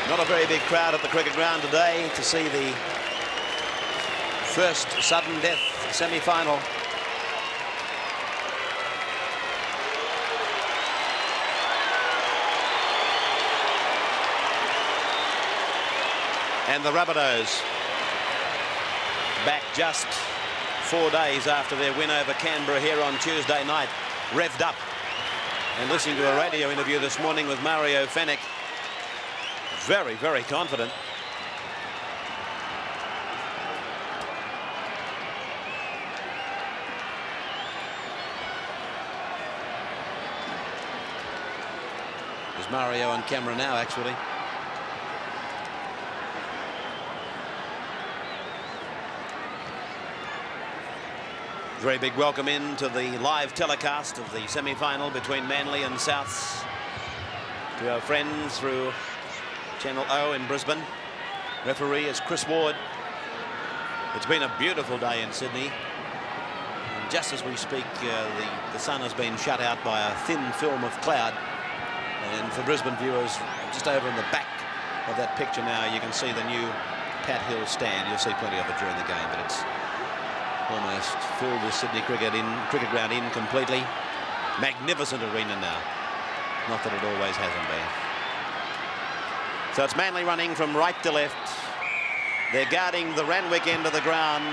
Not a very big crowd at the cricket ground today to see the first sudden death semi-final. And the Rabbitohs back just 4 days after their win over Canberra here on Tuesday night, revved up. And listening to a radio interview this morning with Mario Fenech, very, very confident. There's Mario on camera now, actually. Very big welcome in to the live telecast of the semi-final between Manly and Souths to our friends through Channel O in Brisbane. Referee is Chris Ward. It's been a beautiful day in Sydney. And just as we speak, the sun has been shut out by a thin film of cloud. And for Brisbane viewers, just over in the back of that picture now, you can see the new Pat Hill stand. You'll see plenty of it during the game, but it's almost filled the Sydney cricket ground in completely. Magnificent arena now. Not that it always hasn't been. So it's Manly running from right to left. They're guarding the Randwick end of the ground.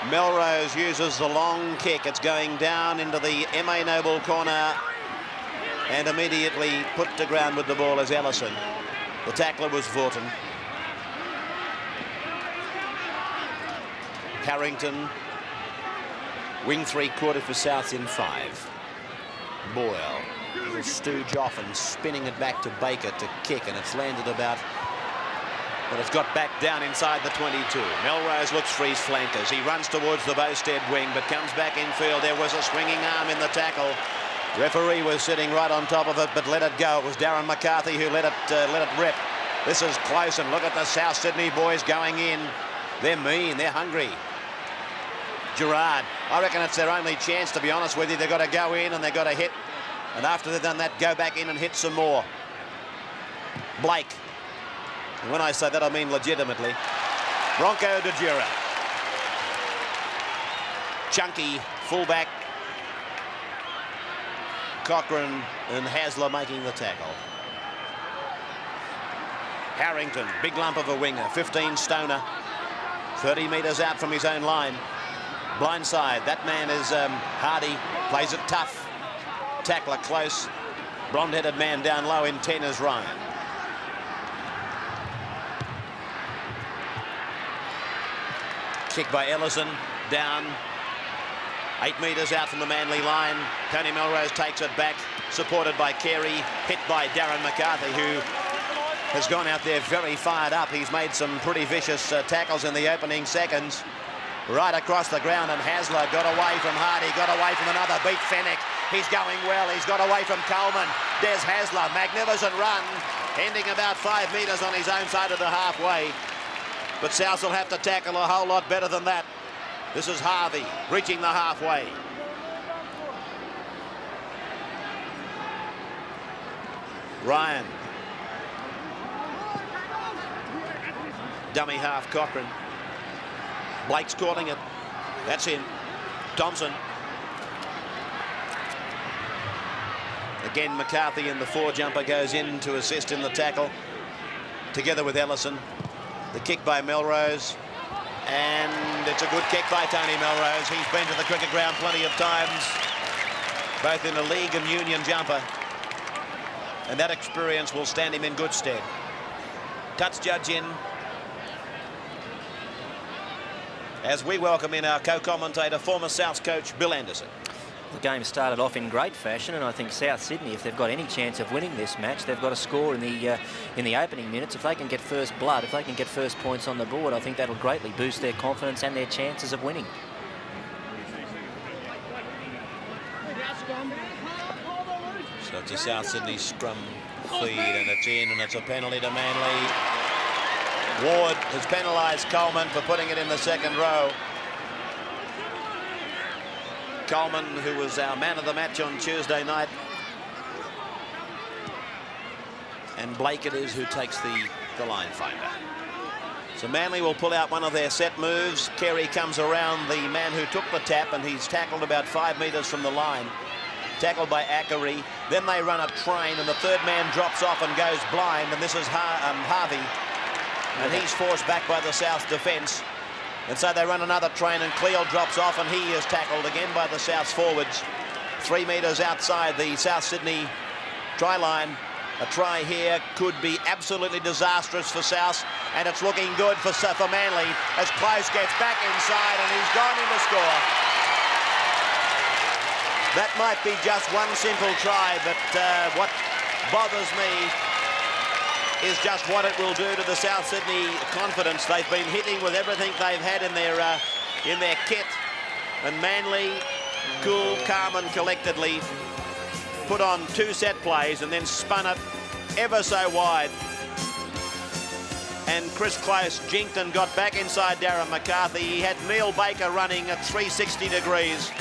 Melrose uses the long kick. It's going down into the M.A. Noble corner and immediately put to ground with the ball is Ellison. The tackler was Fulton. Harrington. Wing 3/4 for Souths in 5. Boyle will stooge off and spinning it back to Baker to kick, and it's landed about, but it's got back down inside the 22. Melrose looks for his flankers. He runs towards the Bowstead wing, but comes back in field. There was a swinging arm in the tackle. Referee was sitting right on top of it, but let it go. It was Darren McCarthy who let it rip. This is close, and look at the South Sydney boys going in. They're mean. They're hungry. Gerard, I reckon it's their only chance, to be honest with you. They've got to go in and they've got to hit. And after they've done that, go back in and hit some more. Blake. And when I say that, I mean legitimately. Bronco de Jura. Chunky, fullback. Cochrane and Hasler making the tackle. Harrington, big lump of a winger, 15 stoner. 30 metres out from his own line. Blindside, that man is Hardy, plays it tough. Tackler close. Blonde-headed man down low in 10 is Ryan. Kick by Ellison, down. 8 metres out from the Manly line. Tony Melrose takes it back, supported by Carey, hit by Darren McCarthy, who has gone out there very fired up. He's made some pretty vicious tackles in the opening seconds. Right across the ground, and Hasler got away from Hardy, got away from another, beat Fenech. He's going well, he's got away from Coleman. Des Hasler, magnificent run, ending about 5 metres on his own side of the halfway. But Souths will have to tackle a whole lot better than that. This is Harvey, reaching the halfway. Ryan. Dummy half Cochrane. Blake's calling it. That's in. Thompson. Again, McCarthy in the 4-jumper goes in to assist in the tackle, together with Ellison. The kick by Melrose. And it's a good kick by Tony Melrose. He's been to the cricket ground plenty of times, both in a league and union jumper. And that experience will stand him in good stead. Touch judge in. As we welcome in our co-commentator, former Souths coach Bill Anderson. The game started off in great fashion, and I think South Sydney, if they've got any chance of winning this match, they've got to score in the opening minutes. If they can get first blood, if they can get first points on the board, I think that'll greatly boost their confidence and their chances of winning. So it's a South Sydney scrum feed, and it's in, and it's a penalty to Manly. Ward has penalised Coleman for putting it in the second row. Coleman, who was our man of the match on Tuesday night. And Blake it is who takes the line finder. So Manly will pull out one of their set moves. Carey comes around the man who took the tap, and he's tackled about 5 metres from the line. Tackled by Ackery. Then they run a train, and the third man drops off and goes blind, and this is Harvey. And he's forced back by the South defence. And so they run another train, and Cleal drops off, and he is tackled again by the South forwards. 3 metres outside the South Sydney try line. A try here could be absolutely disastrous for South, and it's looking good for Manly as Close gets back inside, and he's gone in to score. That might be just one simple try, but what bothers me is just what it will do to the South Sydney confidence. They've been hitting with everything they've had in their kit, and Manly, cool, calm and collectedly, put on 2 set plays and then spun it ever so wide. And Chris Close jinked and got back inside Darren McCarthy. He had Neil Baker running at 360 degrees.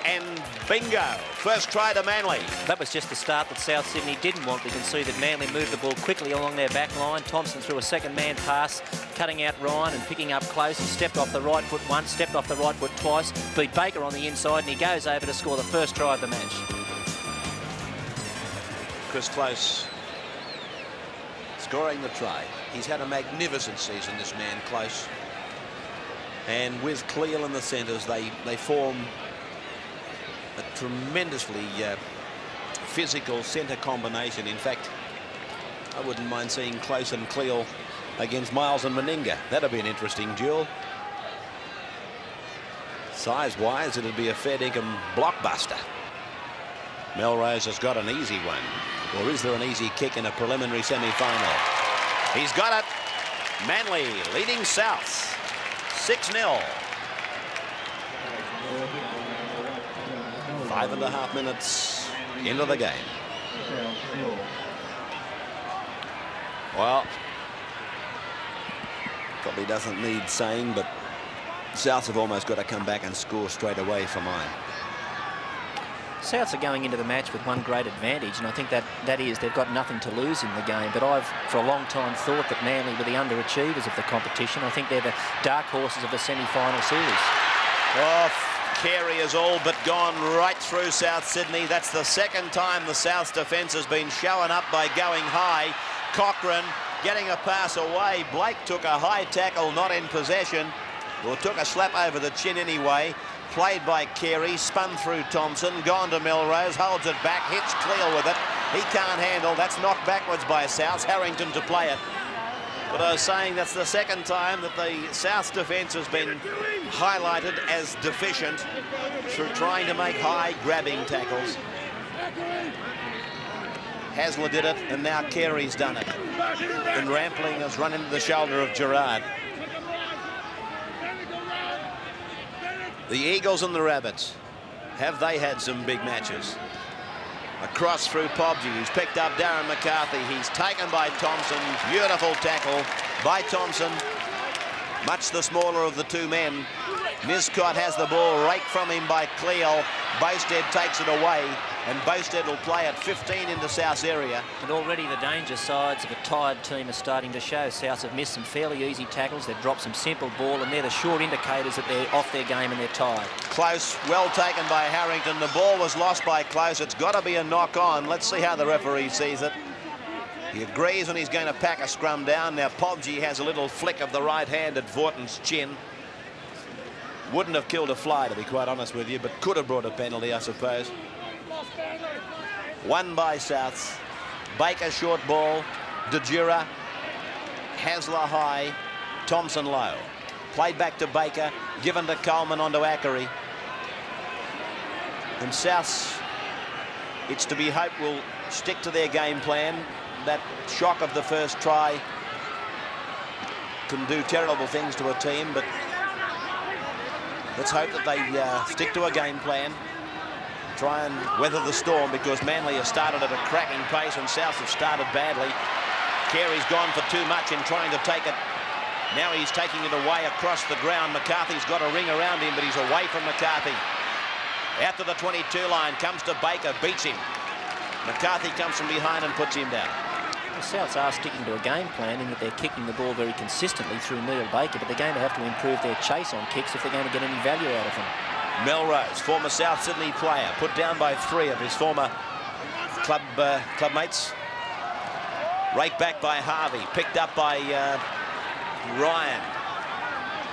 And bingo, first try to Manly. That was just the start that South Sydney didn't want. We can see that Manly moved the ball quickly along their back line. Thompson threw a second man pass, cutting out Ryan and picking up Close. He stepped off the right foot once, stepped off the right foot twice, beat Baker on the inside, and he goes over to score the first try of the match. Chris Close scoring the try. He's had a magnificent season, this man, Close. And with Cleal in the centres, they form a tremendously physical centre combination. In fact, I wouldn't mind seeing Close and Cleal against Miles and Meninga. That'd be an interesting duel. Size-wise, it'd be a fair dinkum blockbuster. Melrose has got an easy one. Or is there an easy kick in a preliminary semi-final? He's got it. Manly leading South 6-0. 5.5 minutes into the game. Well, probably doesn't need saying, but Souths have almost got to come back and score straight away for mine. Souths are going into the match with one great advantage, and I think that is they've got nothing to lose in the game. But I've, for a long time, thought that Manly were the underachievers of the competition. I think they're the dark horses of the semi-final series. Oh, Carey has all but gone right through South Sydney. That's the second time the South's defence has been shown up by going high. Cochrane getting a pass away. Blake took a high tackle, not in possession. Well, took a slap over the chin anyway. Played by Carey, spun through Thompson, gone to Melrose, holds it back, hits Cleal with it. He can't handle. That's knocked backwards by South. Harrington to play it. But I was saying that's the second time that the South's defence has been highlighted as deficient through trying to make high grabbing tackles. Hasler did it, and now Carey's done it. And Rampling has run into the shoulder of Gerard. The Eagles and the Rabbits, have they had some big matches? A cross through Pobji, who's picked up Darren McCarthy. He's taken by Thompson. Beautiful tackle by Thompson. Much the smaller of the two men. Niscott has the ball raked from him by Cleal. Boasted takes it away, and Boasted will play at 15 into South's area. And already the danger sides of a tired team are starting to show. Souths have missed some fairly easy tackles. They've dropped some simple ball, and they're the short indicators that they're off their game and they're tired. Close, well taken by Harrington. The ball was lost by Close. It's got to be a knock on. Let's see how the referee sees it. He agrees, and he's going to pack a scrum down. Now Pobji has a little flick of the right hand at Vorton's chin. Wouldn't have killed a fly, to be quite honest with you, but could have brought a penalty, I suppose. Won by Souths. Baker short ball. DeJura. Hasler high. Thompson low. Played back to Baker. Given to Coleman onto Ackery. And Souths, it's to be hoped, will stick to their game plan. That shock of the first try can do terrible things to a team, but let's hope that they stick to a game plan, try and weather the storm, because Manly has started at a cracking pace and South have started badly. Carey's gone for too much in trying to take it. Now he's taking it away across the ground. McCarthy's got a ring around him, but he's away from McCarthy. Out to the 22 line, comes to Baker, beats him. McCarthy comes from behind and puts him down. The Souths are sticking to a game plan in that they're kicking the ball very consistently through Neil Baker, but they're going to have to improve their chase on kicks if they're going to get any value out of them. Melrose, former South Sydney player, put down by 3 of his former clubmates. Raked back by Harvey, picked up by Ryan.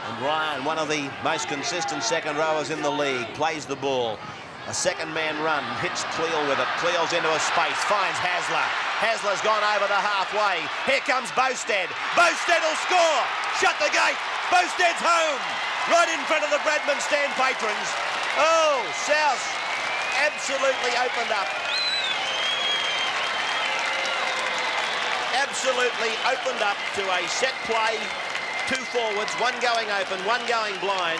And Ryan, one of the most consistent second rowers in the league, plays the ball. A second man run, hits Cleal with it. Cleal's into a space, finds Hasler. Hasler's gone over the halfway. Here comes Bowstead. Bowstead will score. Shut the gate. Bowstead's home. Right in front of the Bradman stand patrons. Oh, South absolutely opened up. Absolutely opened up to a set play. 2 forwards, 1 going open, 1 going blind.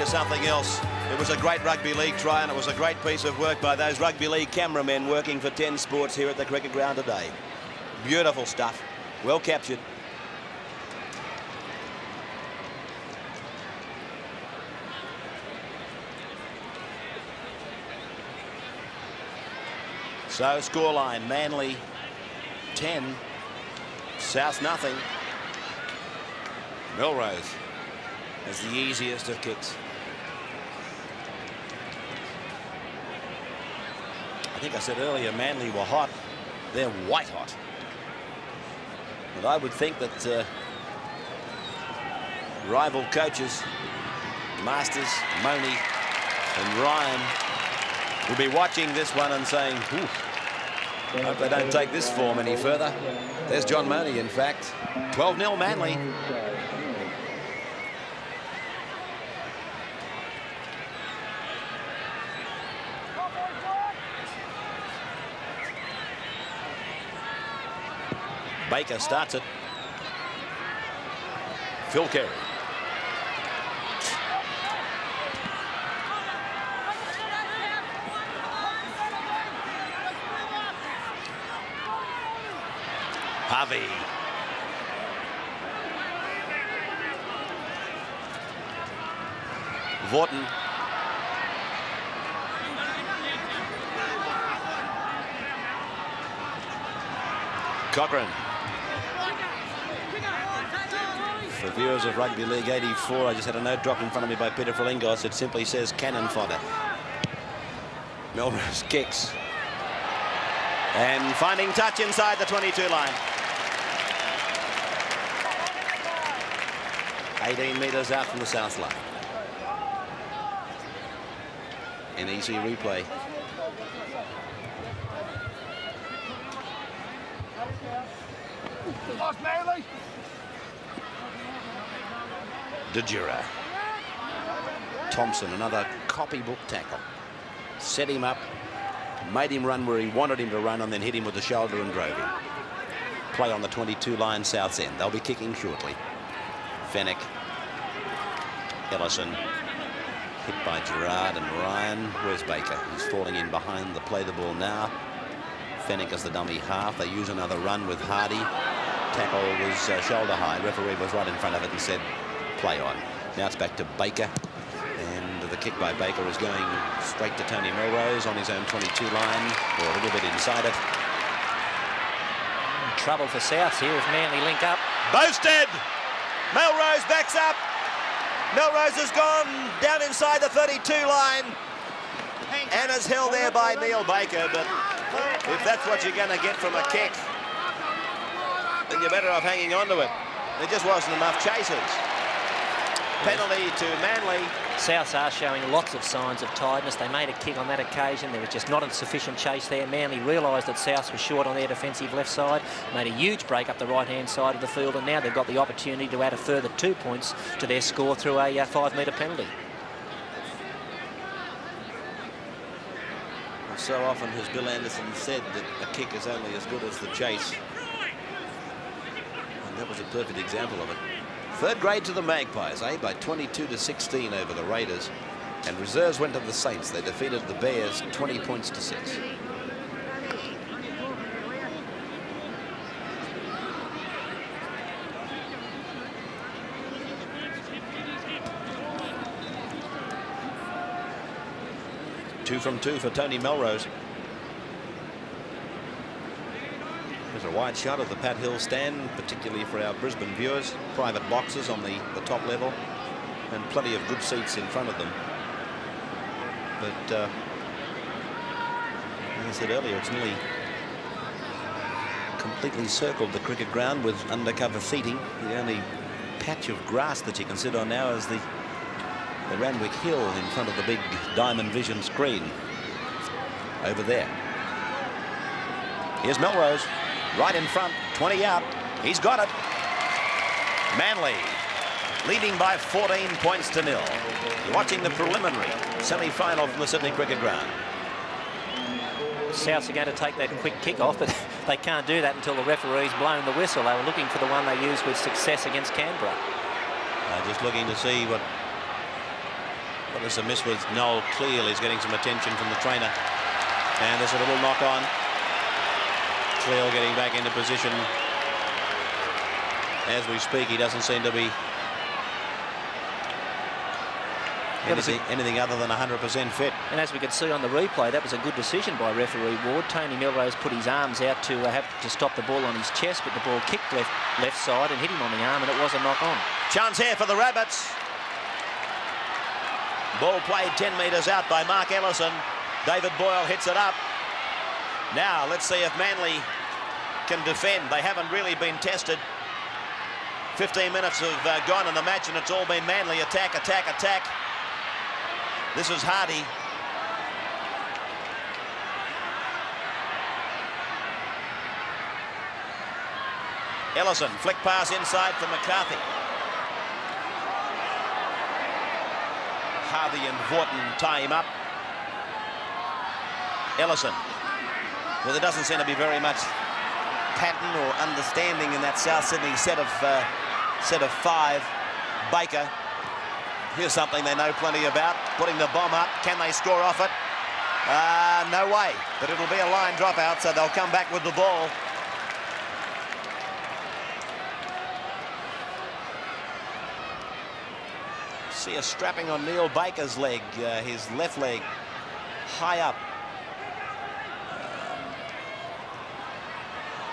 Something else. It was a great rugby league try, and it was a great piece of work by those rugby league cameramen working for 10 Sports here at the cricket ground today. Beautiful stuff. Well captured. So scoreline: Manly 10, South nothing. Melrose has the easiest of kicks. I think I said earlier Manly were hot. They're white hot. But I would think that rival coaches, Masters, Money and Ryan, will be watching this one and saying, I hope they don't take this form any further. There's John Money, in fact. 12-0 Manly. Baker starts it. Phil Carey. Harvey. Vaughton. Cochrane. For viewers of Rugby League 84, I just had a note dropped in front of me by Peter Frelingos. It simply says cannon fodder. Melrose kicks. And finding touch inside the 22 line. 18 metres out from the south line. An easy replay. De Jura. Thompson, another copybook tackle. Set him up, made him run where he wanted him to run, and then hit him with the shoulder and drove him. Play on the 22 line South's end. They'll be kicking shortly. Fennick. Ellison. Hit by Gerard and Ryan. Where's Baker? He's falling in behind the play the ball now. Fennick as the dummy half. They use another run with Hardy. Tackle was shoulder high. Referee was right in front of it and said play on. Now it's back to Baker. And the kick by Baker is going straight to Tony Melrose on his own 22 line, or a little bit inside it. Trouble for Souths here if Manly link up. Bowstead! Melrose backs up. Melrose has gone down inside the 32 line and is held there by Neil Baker, but if that's what you're going to get from a kick, then you're better off hanging on to it. There just wasn't enough chasers. Penalty to Manly. Souths are showing lots of signs of tiredness. They made a kick on that occasion. There was just not a sufficient chase there. Manly realised that Souths was short on their defensive left side, made a huge break up the right-hand side of the field, and now they've got the opportunity to add a further 2 points to their score through a 5-metre penalty. So often has Bill Anderson said that a kick is only as good as the chase. And that was a perfect example of it. Third grade to the Magpies, by 22-16 over the Raiders. And reserves went to the Saints. They defeated the Bears 20 points to 6. Two from two for Tony Melrose. There's a wide shot of the Pat Hill stand, particularly for our Brisbane viewers. Private boxes on the top level and plenty of good seats in front of them. But as I said earlier, it's nearly completely circled the cricket ground with undercover seating. The only patch of grass that you can sit on now is the Randwick Hill in front of the big Diamond Vision screen over there. Here's Melrose. Right in front, 20 out. He's got it. Manly leading by 14 points to 0. You're watching the preliminary semi-final from the Sydney Cricket Ground. Souths are going to take that quick kick-off, but they can't do that until the referee's blown the whistle. They were looking for the one they used with success against Canberra. Just looking to see what is a miss with Noel Cleal. He's getting some attention from the trainer. And there's a little knock on. Cleal getting back into position. As we speak, he doesn't seem to be anything other than 100% fit. And as we could see on the replay, that was a good decision by referee Ward. Tony Melrose put his arms out to have to stop the ball on his chest, but the ball kicked left side and hit him on the arm, and it was a knock on. Chance here for the Rabbits. Ball played 10 metres out by Mark Ellison. David Boyle hits it up. Now let's see if Manly can defend. They haven't really been tested. 15 minutes have gone in the match and it's all been Manly attack, attack, attack. This is Hardy. Ellison, flick pass inside for McCarthy. Harvey and Vorton tie him up. Ellison. Well, there doesn't seem to be very much pattern or understanding in that South Sydney set of 5. Baker. Here's something they know plenty about. Putting the bomb up. Can they score off it? No way. But it'll be a line dropout, so they'll come back with the ball. See a strapping on Neil Baker's leg, his left leg high up.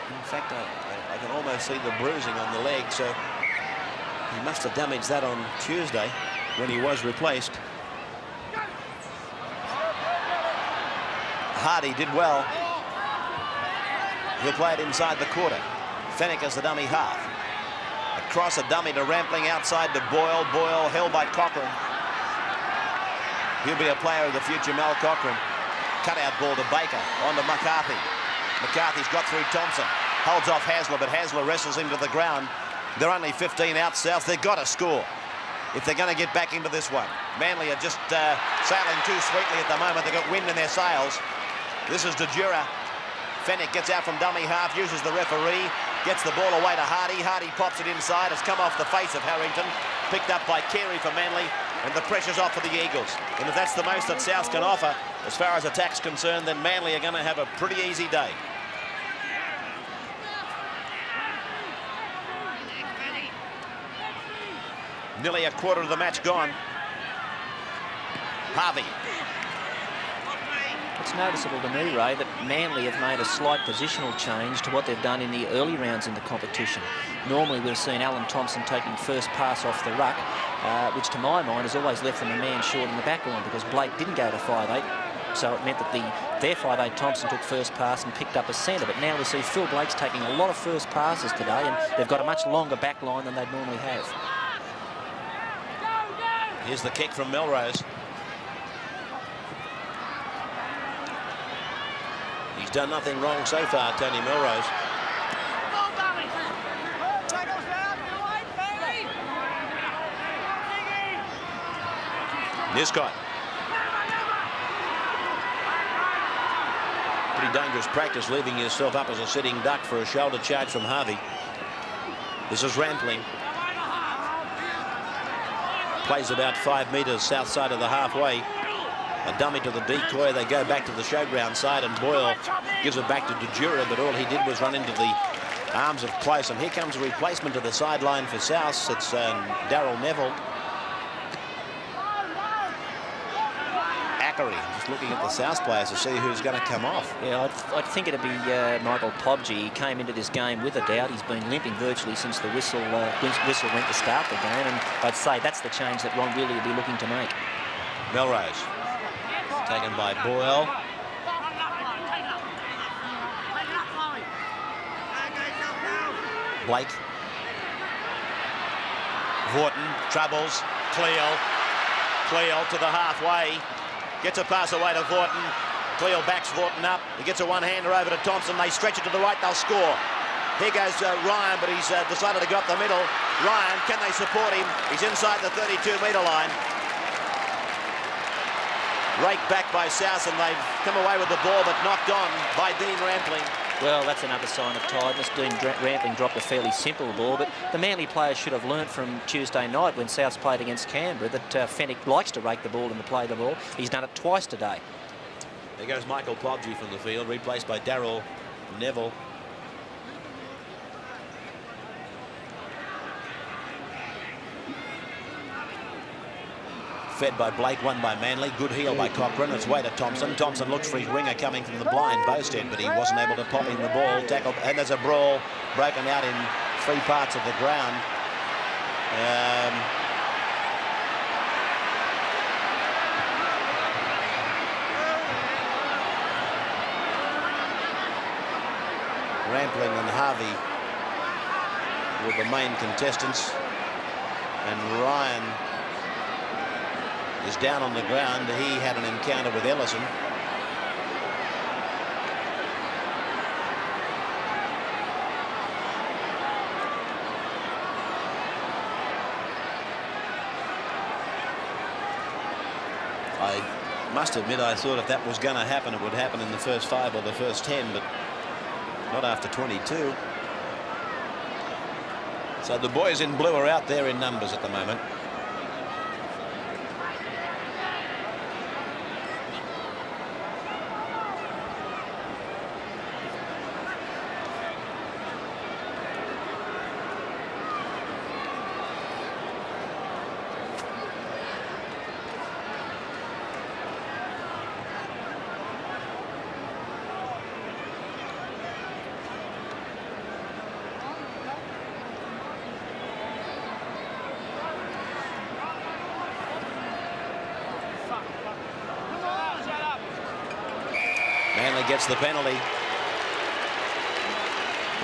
In fact, I can almost see the bruising on the leg, so he must have damaged that on Tuesday when he was replaced. Hardy did well. He'll play it inside the quarter. Fennick as the dummy half. Across a dummy to Rampling, outside to Boyle. Boyle held by Cochrane. He'll be a player of the future, Mal Cochrane. Cutout ball to Baker, on to McCarthy. McCarthy's got through Thompson. Holds off Hasler, but Hasler wrestles him to the ground. They're only 15 out South. They've got to score if they're going to get back into this one. Manly are just sailing too sweetly at the moment. They've got wind in their sails. This is DeJura. Fennick gets out from dummy half, uses the referee, gets the ball away to Hardy. Hardy pops it inside. It's come off the face of Harrington. Picked up by Carey for Manly, and the pressure's off for the Eagles. And if that's the most that South can offer, as far as attack's concerned, then Manly are going to have a pretty easy day. Nearly a quarter of the match gone. Harvey. It's noticeable to me, Ray, that Manly have made a slight positional change to what they've done in the early rounds in the competition. Normally we've seen Alan Thompson taking first pass off the ruck, which to my mind has always left them a man short in the back line because Blake didn't go to 5'8", so it meant that their 5'8" Thompson took first pass and picked up a centre. But now we see Phil Blake's taking a lot of first passes today, and they've got a much longer back line than they'd normally have. Here's the kick from Melrose. He's done nothing wrong so far, Tony Melrose. Niscott. Pretty dangerous practice, leaving yourself up as a sitting duck for a shoulder charge from Harvey. This is Rampling. Plays about 5 metres south side of the halfway. A dummy to the decoy. They go back to the showground side, and Boyle gives it back to DeJura, but all he did was run into the arms of Close. And here comes a replacement to the sideline for South. It's Darryl Neville. Just looking at the South players to see who's going to come off. Yeah, I'd think it'd be Michael Pobji. He came into this game with a doubt. He's been limping virtually since the whistle went to start the game, and I'd say that's the change that Ron Willey will be looking to make. Melrose, taken by Boyle. Blake. Vorton, troubles, Cleo to the halfway. Gets a pass away to Vorton. Cleo backs Vorton up. He gets a one-hander over to Thompson. They stretch it to the right. They'll score. Here goes Ryan, but he's decided to go up the middle. Ryan, can they support him? He's inside the 32-metre line. Raked back by South, and they've come away with the ball, but knocked on by Dean Rampling. Well, that's another sign of tiredness. Dean Rampling dropped a fairly simple ball, but the Manly players should have learnt from Tuesday night when Souths played against Canberra that Fenwick likes to rake the ball and to play the ball. He's done it twice today. There goes Michael Pobji from the field, replaced by Darryl Neville. Fed by Blake, won by Manly. Good heel by Cochrane. It's way to Thompson. Thompson looks for his winger coming from the blind, Bowstead, but he wasn't able to pop in the ball. Tackled, and there's a brawl broken out in 3 parts of the ground. Rampling and Harvey were the main contestants, and Ryan is down on the ground. He had an encounter with Ellison. I must admit, I thought if that was going to happen, it would happen in the first 5 or the first 10, but not after 22. So the boys in blue are out there in numbers at the moment. Manly gets the penalty.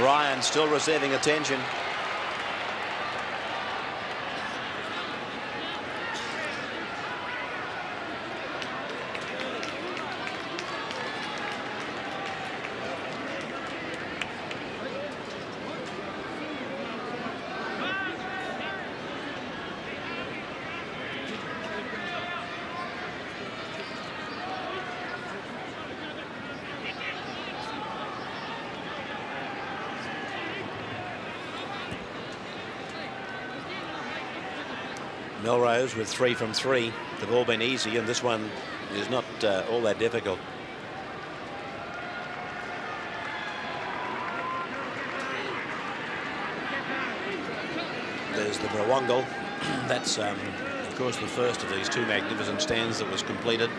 Ryan still receiving attention. Melrose with 3 from 3. They've all been easy, and this one is not all that difficult. There's the Brawongle. That's, of course, the first of these 2 magnificent stands that was completed,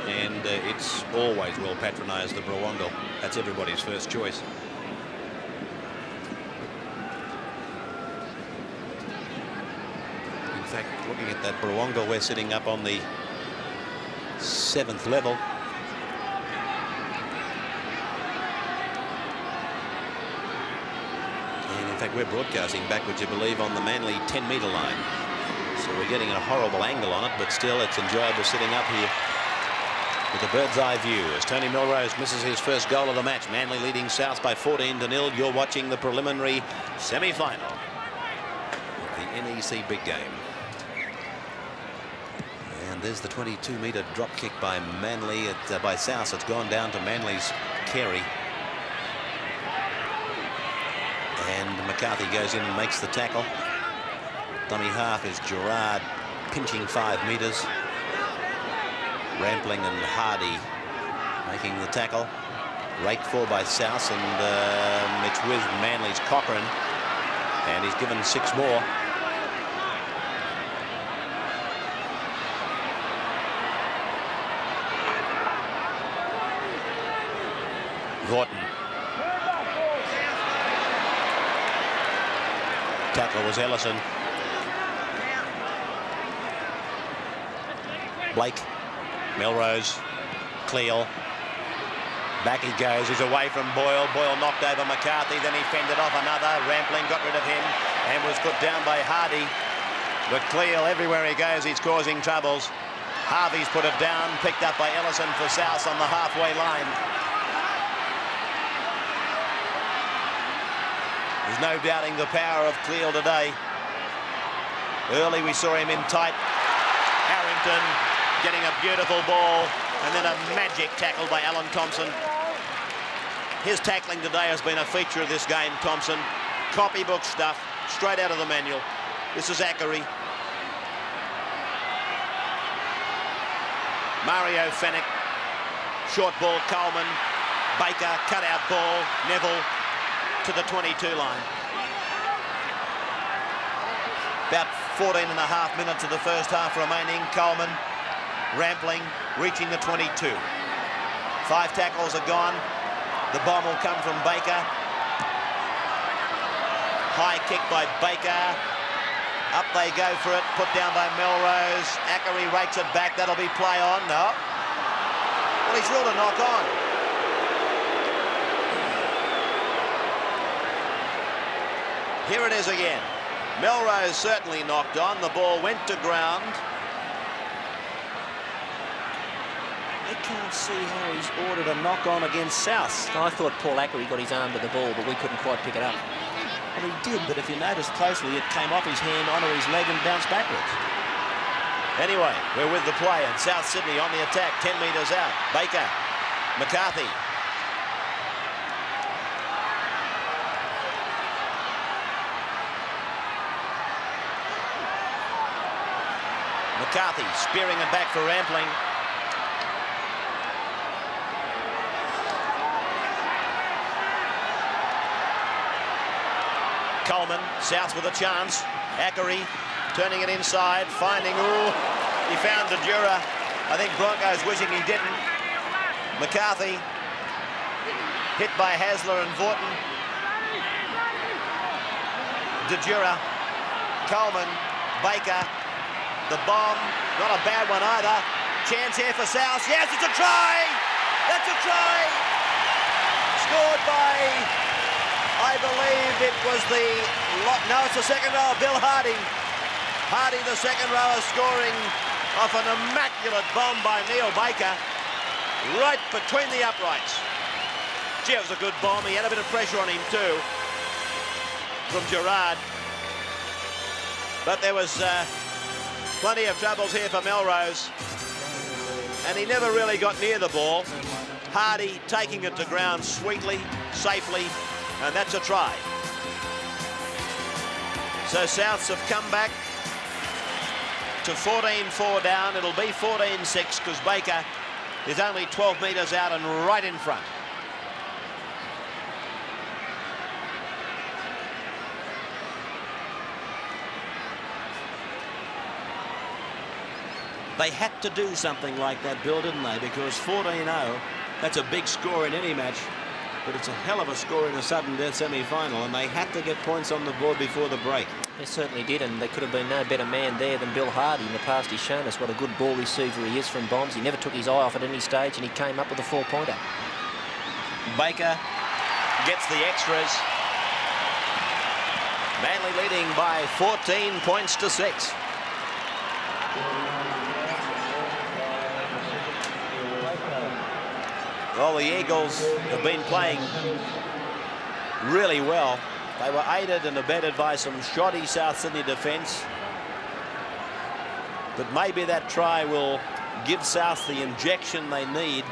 and it's always well patronised, the Brawongle. That's everybody's first choice. In fact, looking at that Brawongle, we're sitting up on the 7th level. And in fact, we're broadcasting back, would you believe, on the Manly 10-metre line. So we're getting a horrible angle on it, but still it's enjoyable sitting up here with a bird's eye view as Tony Melrose misses his first goal of the match. Manly leading South by 14-0. You're watching the preliminary semi-final of the NEC big game. And there's the 22-metre drop kick by Manly by South. It's gone down to Manly's Carey. And McCarthy goes in and makes the tackle. Dummy half is Gerard pinching 5 metres. Rampling and Hardy making the tackle. Rate 4 by South, and it's with Manly's Cochrane, and he's given 6 more. Vorton. Tackle was Ellison. Blake. Melrose. Cleal. Back he goes. He's away from Boyle. Boyle knocked over McCarthy. Then he fended off another. Rampling got rid of him and was put down by Hardy. But Cleal, everywhere he goes, he's causing troubles. Harvey's put it down. Picked up by Ellison for South on the halfway line. There's no doubting the power of Cleal today. Early we saw him in tight. Harrington getting a beautiful ball, and then a magic tackle by Alan Thompson. His tackling today has been a feature of this game, Thompson. Copybook stuff, straight out of the manual. This is Ackery. Mario Fennick. Short ball, Coleman. Baker, cut-out ball. Neville to the 22 line. About 14 and a half minutes of the first half remaining. Coleman. Rampling reaching the 22. 5 tackles are gone. The bomb will come from Baker. High kick by Baker. Up they go for it. Put down by Melrose. Ackery rakes it back. That'll be play on. No. Well, he's ruled a knock on. Here it is again. Melrose certainly knocked on. The ball went to ground. I can't see how he's ordered a knock-on against South. I thought Paul Ackery got his arm to the ball, but we couldn't quite pick it up. Well, he did, but if you notice closely, it came off his hand onto his leg and bounced backwards. Anyway, we're with the play, and South Sydney on the attack, 10 metres out. Baker, McCarthy. McCarthy spearing it back for Rampling. Coleman, South with a chance. Ackery turning it inside, finding, he found Dejura. I think Broncos wishing he didn't. McCarthy hit by Hasler and Vorton. Dejura, Coleman, Baker, the bomb, not a bad one either. Chance here for South. Yes, it's a try! That's a try! Scored by, I believe it was no, it's the second rower, Bill Hardy. Hardy, the second rower, scoring off an immaculate bomb by Neil Baker, right between the uprights. Gee, it was a good bomb. He had a bit of pressure on him too, from Gerard. But there was plenty of troubles here for Melrose, and he never really got near the ball. Hardy taking it to ground sweetly, safely, and that's a try. So Souths have come back to 14-4 down. It'll be 14-6 because Baker is only 12 metres out and right in front. They had to do something like that, Bill, didn't they? Because 14-0, that's a big score in any match, but it's a hell of a score in a sudden death semi-final, and they had to get points on the board before the break. They certainly did, and they could have been no better man there than Bill Hardy. In the past, he's shown us what a good ball receiver he is from bombs. He never took his eye off at any stage, and he came up with a 4-pointer. Baker gets the extras. Manly leading by 14 points to 6. Well, the Eagles have been playing really well. They were aided and abetted by some shoddy South Sydney defence. But maybe that try will give South the injection they need.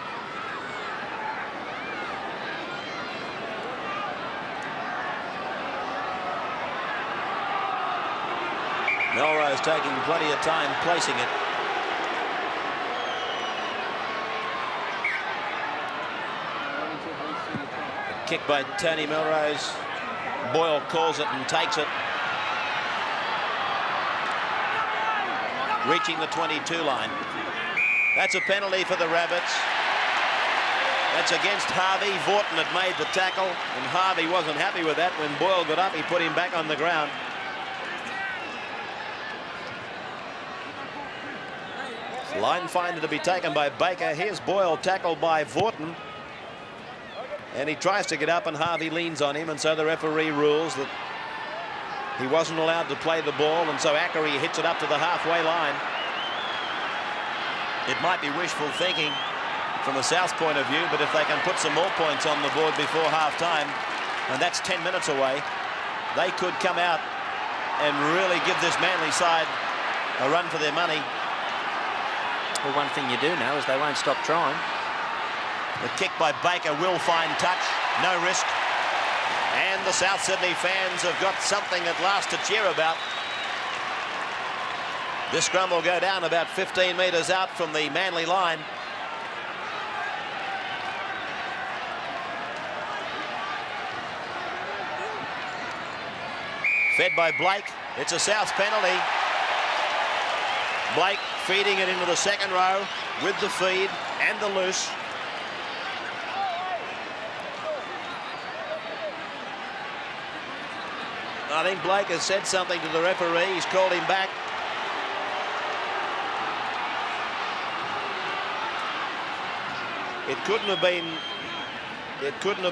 Melrose taking plenty of time placing it. A kick by Tony Melrose. Boyle calls it and takes it. Reaching the 22 line. That's a penalty for the Rabbits. That's against Harvey. Vaughton had made the tackle, and Harvey wasn't happy with that. When Boyle got up, he put him back on the ground. Line finder to be taken by Baker. Here's Boyle tackled by Vaughton. And he tries to get up, and Harvey leans on him, and so the referee rules that he wasn't allowed to play the ball, and so Ackery hits it up to the halfway line. It might be wishful thinking from the South's point of view, but if they can put some more points on the board before half-time, and that's 10 minutes away, they could come out and really give this Manly side a run for their money. Well, one thing you do know is they won't stop trying. The kick by Baker will find touch, no risk. And the South Sydney fans have got something at last to cheer about. This scrum will go down about 15 metres out from the Manly line. Fed by Blake. It's a South penalty. Blake feeding it into the second row with the feed and the loose. I think Blake has said something to the referee. He's called him back. It couldn't have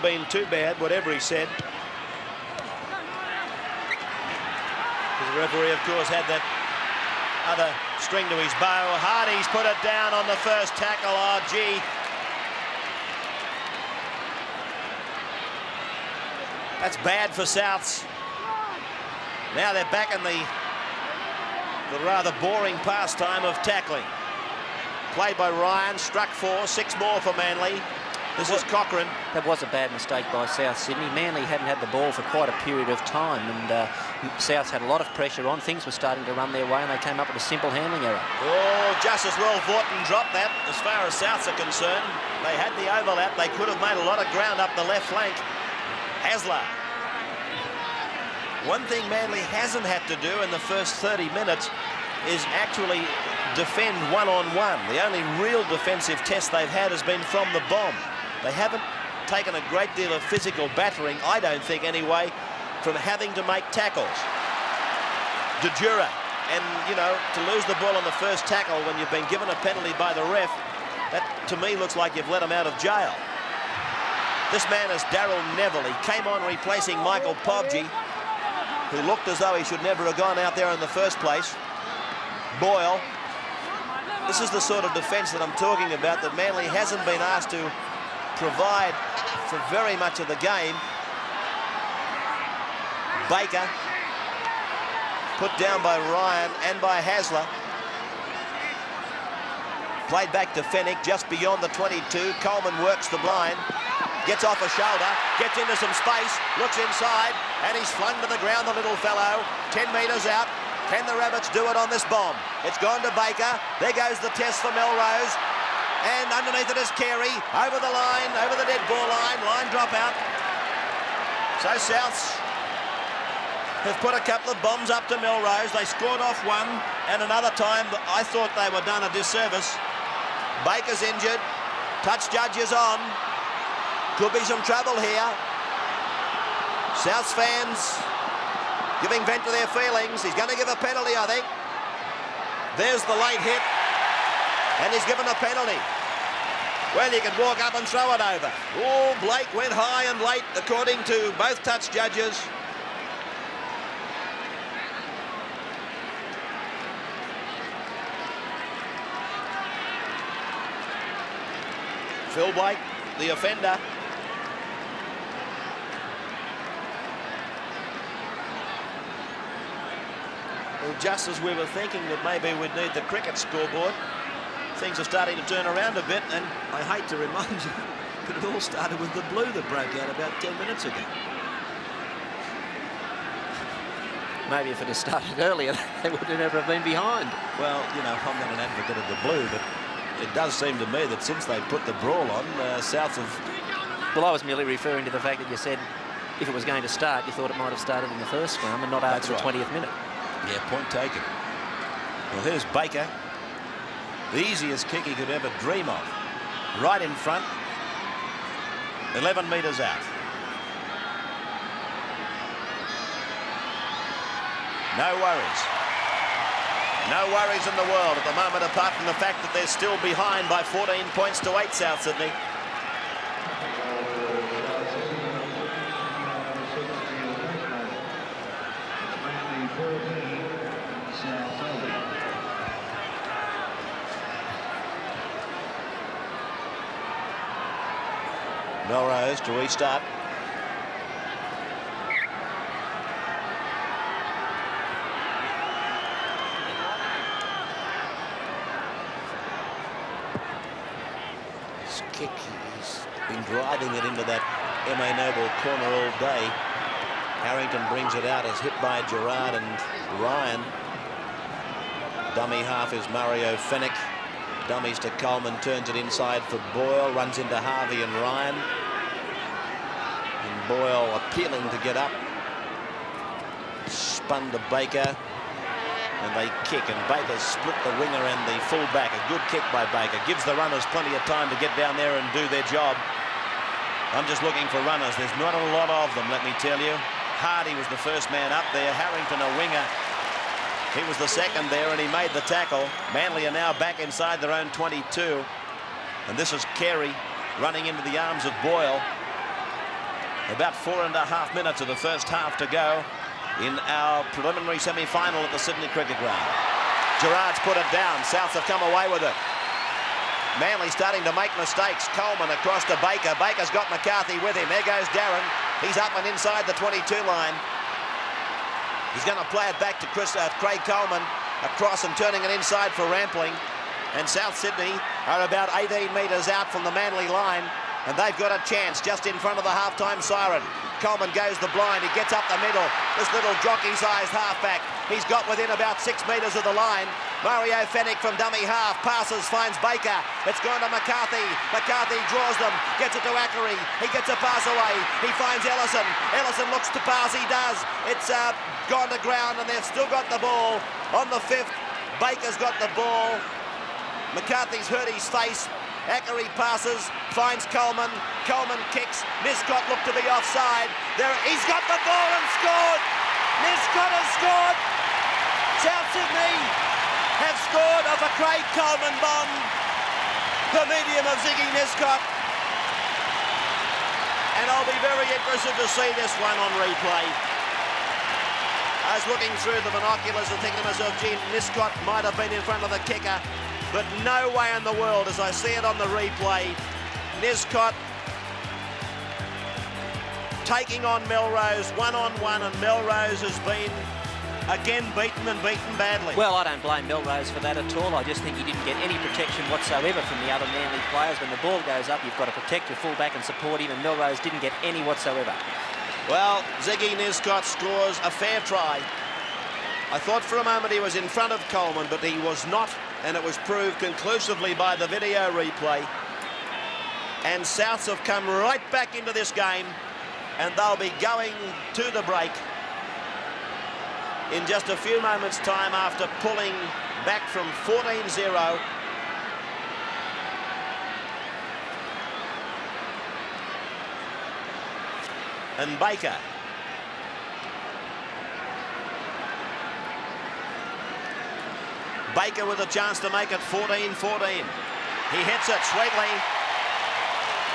been too bad, whatever he said. The referee, of course, had that other string to his bow. Hardy's put it down on the first tackle. Oh, gee. That's bad for Souths. Now they're back in the rather boring pastime of tackling. Played by Ryan, struck 4, 6 more for Manly. This is Cochrane. That was a bad mistake by South Sydney. Manly hadn't had the ball for quite a period of time, and South had a lot of pressure on. Things were starting to run their way, and they came up with a simple handling error. Oh, just as well Vaughton dropped that. As far as Souths are concerned, they had the overlap. They could have made a lot of ground up the left flank. Hasler. One thing Manly hasn't had to do in the first 30 minutes is actually defend one-on-one. The only real defensive test they've had has been from the bomb. They haven't taken a great deal of physical battering, I don't think anyway, from having to make tackles. De Jura, and you know, to lose the ball on the first tackle when you've been given a penalty by the ref, that to me looks like you've let him out of jail. This man is Darryl Neville. He came on replacing Michael Povji, who looked as though he should never have gone out there in the first place. Boyle. This is the sort of defence that I'm talking about, that Manly hasn't been asked to provide for very much of the game. Baker, put down by Ryan and by Hasler. Played back to Fennick, just beyond the 22. Coleman works the blind, gets off a shoulder, gets into some space, looks inside, and he's flung to the ground, the little fellow, 10 metres out. Can the Rabbits do it on this bomb? It's gone to Baker. There goes the test for Melrose. And underneath it is Carey. Over the line, over the dead ball line. Line drop out. So Souths have put a couple of bombs up to Melrose. They scored off one, and another time I thought they were done a disservice. Baker's injured. Touch judge is on. Could be some trouble here. Souths fans giving vent to their feelings. He's going to give a penalty, I think. There's the late hit, and he's given a penalty. Well, you can walk up and throw it over. Oh, Blake went high and late, according to both touch judges. Phil Blake the offender. Well, just as we were thinking that maybe we'd need the cricket scoreboard, things are starting to turn around a bit, and I hate to remind you, but it all started with the blue that broke out about 10 minutes ago. Maybe if it had started earlier, they would have never been behind. Well, you know, I'm not an advocate of the blue, but it does seem to me that since they put the brawl on, Souths have... Well, I was merely referring to the fact that you said if it was going to start, you thought it might have started in the first scrum and not after the 20th minute. Yeah, point taken. Well, here's Baker. The easiest kick he could ever dream of. Right in front. 11 metres out. No worries. No worries in the world at the moment, apart from the fact that they're still behind by 14 points to 8, South Sydney. Melrose to restart. His kick, he's been driving it into that M.A. Noble corner all day. Harrington brings it out as hit by Gerard and Ryan. Dummy half is Mario Fennick. Dummies to Coleman, turns it inside for Boyle, runs into Harvey and Ryan. And Boyle appealing to get up. Spun to Baker. And they kick, and Baker split the winger and the fullback. A good kick by Baker. Gives the runners plenty of time to get down there and do their job. I'm just looking for runners. There's not a lot of them, let me tell you. Hardy was the first man up there. Harrington, a winger. He was the second there, and he made the tackle. Manly are now back inside their own 22. And this is Carey running into the arms of Boyle. About 4.5 minutes of the first half to go in our preliminary semi-final at the Sydney Cricket Ground. Gerard's put it down. Souths have come away with it. Manly starting to make mistakes. Coleman across to Baker. Baker's got McCarthy with him. There goes Darren. He's up and inside the 22 line. He's going to play it back to Craig Coleman, across and turning it inside for Rampling. And South Sydney are about 18 metres out from the Manly line, and they've got a chance just in front of the half-time siren. Coleman goes the blind. He gets up the middle. This little jockey-sized halfback. He's got within about 6 metres of the line. Mario Fennick from dummy half. Passes, finds Baker. It's gone to McCarthy. McCarthy draws them. Gets it to Ackery. He gets a pass away. He finds Ellison. Ellison looks to pass. He does. It's gone to ground, and they've still got the ball on the 5th. Baker's got the ball. McCarthy's hurt his face. Ackery passes, finds Coleman. Coleman kicks. Niscott looked to be offside. There, he's got the ball and scored. Niscott has scored. South Sydney have scored off a Craig Coleman bomb. The medium of Ziggy Niscott. And I'll be very interested to see this one on replay. I was looking through the binoculars and thinking to myself, gee, Niscott might have been in front of the kicker. But no way in the world, as I see it on the replay, Niscott taking on Melrose one-on-one, and Melrose has been again beaten and beaten badly. Well, I don't blame Melrose for that at all. I just think he didn't get any protection whatsoever from the other Manly players. When the ball goes up, you've got to protect your fullback and support him, and Melrose didn't get any whatsoever. Well, Ziggy Niscott scores a fair try. I thought for a moment he was in front of Coleman, but he was not, and it was proved conclusively by the video replay. And Souths have come right back into this game, and they'll be going to the break in just a few moments' time after pulling back from 14-0. And Baker. Baker with a chance to make it 14-14. He hits it sweetly.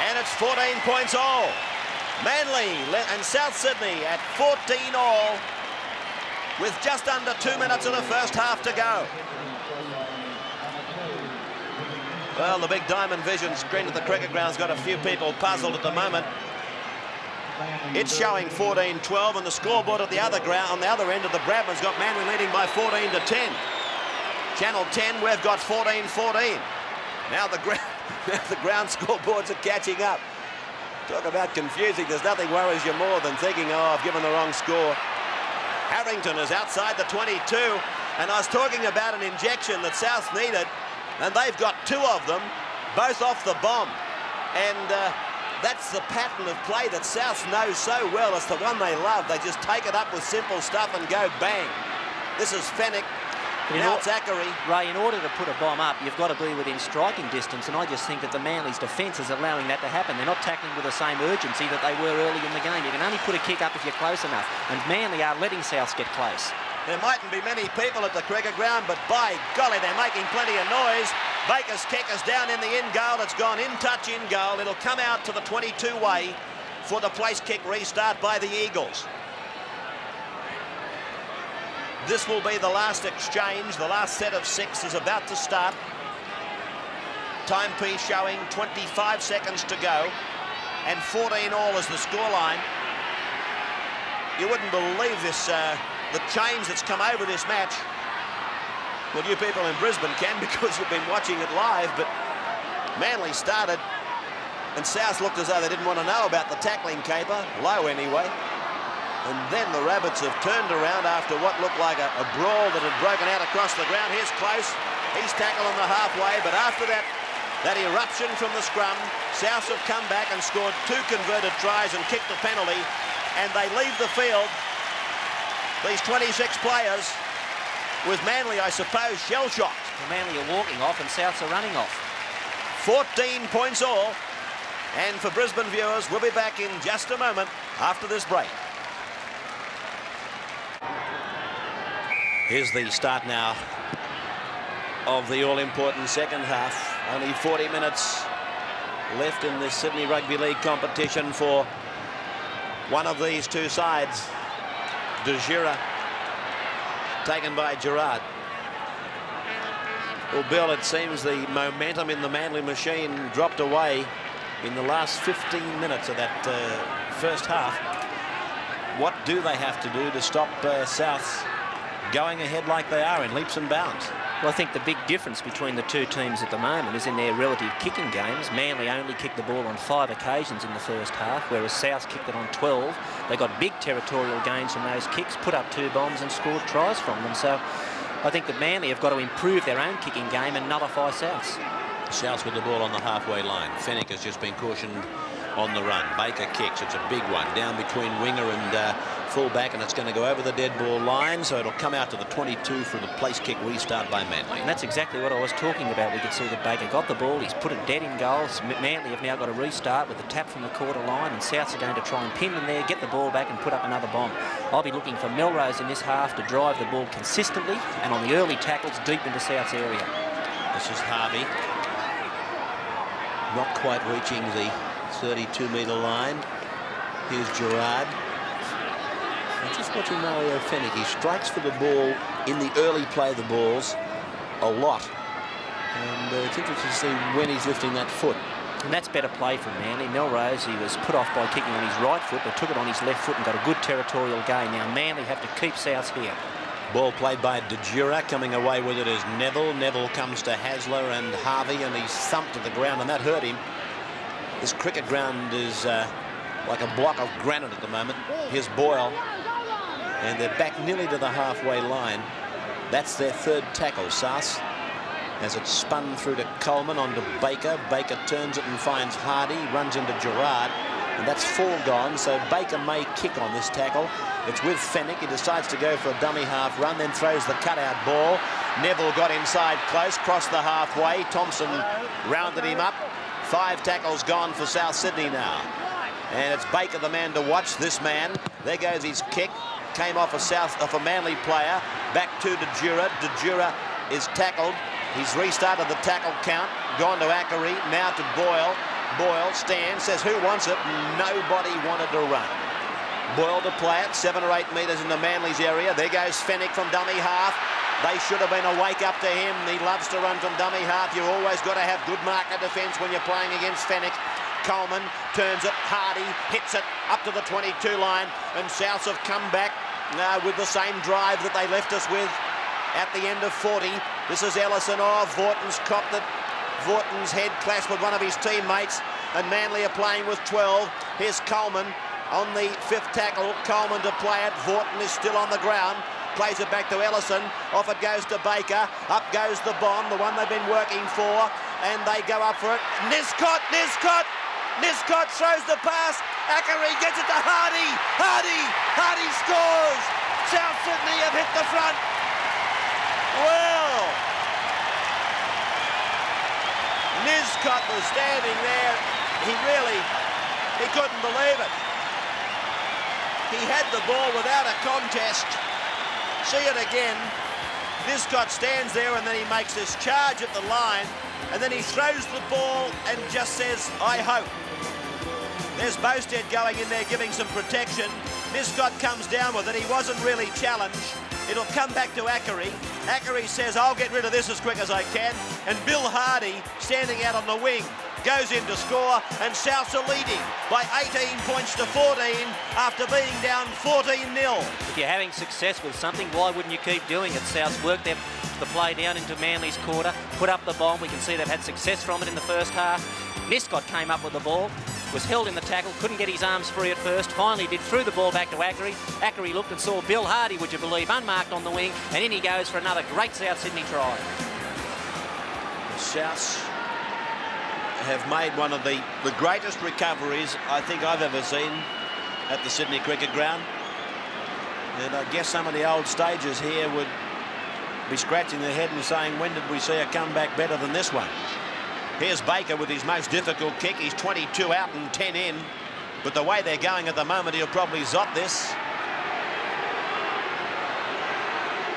And it's 14 points all. Manly and South Sydney at 14 all with just under 2 minutes of the first half to go. Well, the big diamond vision screen at the cricket ground's got a few people puzzled at the moment. It's showing 14-12, and the scoreboard at the other ground, on the other end of the Bradman's got Manly leading by 14-10. Channel 10, we've got 14-14. Now the ground scoreboards are catching up. Talk about confusing. There's nothing worries you more than thinking, oh, I've given the wrong score. Harrington is outside the 22, and I was talking about an injection that South needed, and they've got 2 of them, both off the bomb. And that's the pattern of play that South knows so well. It's the one they love. They just take it up with simple stuff and go bang. This is Fennick. Now it's Ackery. Ray, in order to put a bomb up, you've got to be within striking distance, and I just think that the Manly's defence is allowing that to happen. They're not tackling with the same urgency that they were early in the game. You can only put a kick up if you're close enough, and Manly are letting Souths get close. There mightn't be many people at the cricket ground, but by golly, they're making plenty of noise. Baker's kick is down in the in goal. It's gone in touch in goal. It'll come out to the 22 way for the place kick restart by the Eagles. This will be the last exchange. The last set of 6 is about to start. Timepiece showing 25 seconds to go, and 14 all is the scoreline. You wouldn't believe this, the change that's come over this match. Well, you people in Brisbane can, because you've been watching it live, but Manly started, and South looked as though they didn't want to know about the tackling caper, low anyway. And then the Rabbits have turned around after what looked like a brawl that had broken out across the ground. Here's Close. He's tackled on the halfway, but after that eruption from the scrum, South have come back and scored 2 converted tries and kicked a penalty, and they leave the field, these 26 players, with Manly, I suppose, shell-shocked. The Manly are walking off and Souths are running off. 14 points all, and for Brisbane viewers, we'll be back in just a moment after this break. Here's the start now of the all-important second half. Only 40 minutes left in this Sydney Rugby League competition for one of these 2 sides. De Gira taken by Gerard. Well, Bill, it seems the momentum in the Manly machine dropped away in the last 15 minutes of that first half. What do they have to do to stop South going ahead like they are in leaps and bounds? Well, I think the big difference between the 2 teams at the moment is in their relative kicking games. Manly only kicked the ball on 5 occasions in the first half, whereas South kicked it on 12. They got big territorial gains from those kicks, put up 2 bombs and scored tries from them. So I think that Manly have got to improve their own kicking game and nullify Souths. South with the ball on the halfway line. Fennick has just been cautioned on the run. Baker kicks. It's a big one down between winger and full-back, and it's going to go over the dead ball line, so it'll come out to the 22 for the place kick restart by Manly. And that's exactly what I was talking about. We could see that Baker got the ball. He's put it dead in goals. Manly have now got a restart with the tap from the quarter line, and Souths are going to try and pin them there, get the ball back and put up another bomb. I'll be looking for Melrose in this half to drive the ball consistently and on the early tackles deep into South's area. This is Harvey. Not quite reaching the 32-metre line. Here's Gerard. And just watching Mario Fennick. He strikes for the ball in the early play of the balls a lot. And it's interesting to see when he's lifting that foot. And that's better play from Manly. Melrose, he was put off by kicking on his right foot, but took it on his left foot and got a good territorial gain. Now Manly have to keep South here. Ball played by De Gira. Coming away with it is Neville. Neville comes to Hasler and Harvey, and he's thumped to the ground, and that hurt him. This cricket ground is like a block of granite at the moment. Here's Boyle. And they're back nearly to the halfway line. That's their 3rd tackle, Sass. As it's spun through to Coleman onto Baker. Baker turns it and finds Hardy, runs into Gerard, and that's 4 gone, so Baker may kick on this tackle. It's with Fennick. He decides to go for a dummy half run, then throws the cutout ball. Neville got inside close, crossed the halfway. Thompson rounded him up. 5 tackles gone for South Sydney now. And it's Baker the man to watch, this man. There goes his kick. Came off a Manly player. Back to De Gira. De Gira is tackled. He's restarted the tackle count. Gone to Ackery. Now to Boyle. Boyle stands, says who wants it? Nobody wanted to run. Boyle to play it, 7 or 8 metres into Manly's area. There goes Fennick from dummy half. They should have been awake up to him. He loves to run from dummy half. You've always got to have good marker defence when you're playing against Fenwick. Coleman turns it, Hardy hits it up to the 22 line, and Souths have come back with the same drive that they left us with at the end of 40. This is Ellison. Oh, Vorton's copped it. Vorton's head clashed with one of his teammates, and Manly are playing with 12. Here's Coleman on the 5th tackle. Coleman to play it. Vorton is still on the ground. Plays it back to Ellison. Off it goes to Baker. Up goes the Bond, the one they've been working for, and they go up for it. Niscott throws the pass. Ackery gets it to Hardy. Hardy scores. South Sydney have hit the front. Well, Niscott was standing there. He couldn't believe it. He had the ball without a contest. See it again. Niscott stands there, and then he makes this charge at the line, and then he throws the ball and just says, I hope. There's Bowstead going in there giving some protection. Niscott comes down with it. He wasn't really challenged. It'll come back to Ackery. Ackery says, I'll get rid of this as quick as I can. And Bill Hardy, standing out on the wing, goes in to score, and Souths are leading by 18 points to 14 after being down 14-0. If you're having success with something, why wouldn't you keep doing it? Souths work the play down into Manly's quarter, put up the bomb. We can see they've had success from it in the first half. Niscott came up with the ball, was held in the tackle, couldn't get his arms free at first, finally threw the ball back to Ackery. Ackery looked and saw Bill Hardy, would you believe, unmarked on the wing, and in he goes for another great South Sydney try. The Souths have made one of the greatest recoveries I think I've ever seen at the Sydney Cricket Ground. And I guess some of the old stagers here would be scratching their head and saying, when did we see a comeback better than this one? Here's Baker with his most difficult kick. He's 22 out and 10 in. But the way they're going at the moment, he'll probably zot this.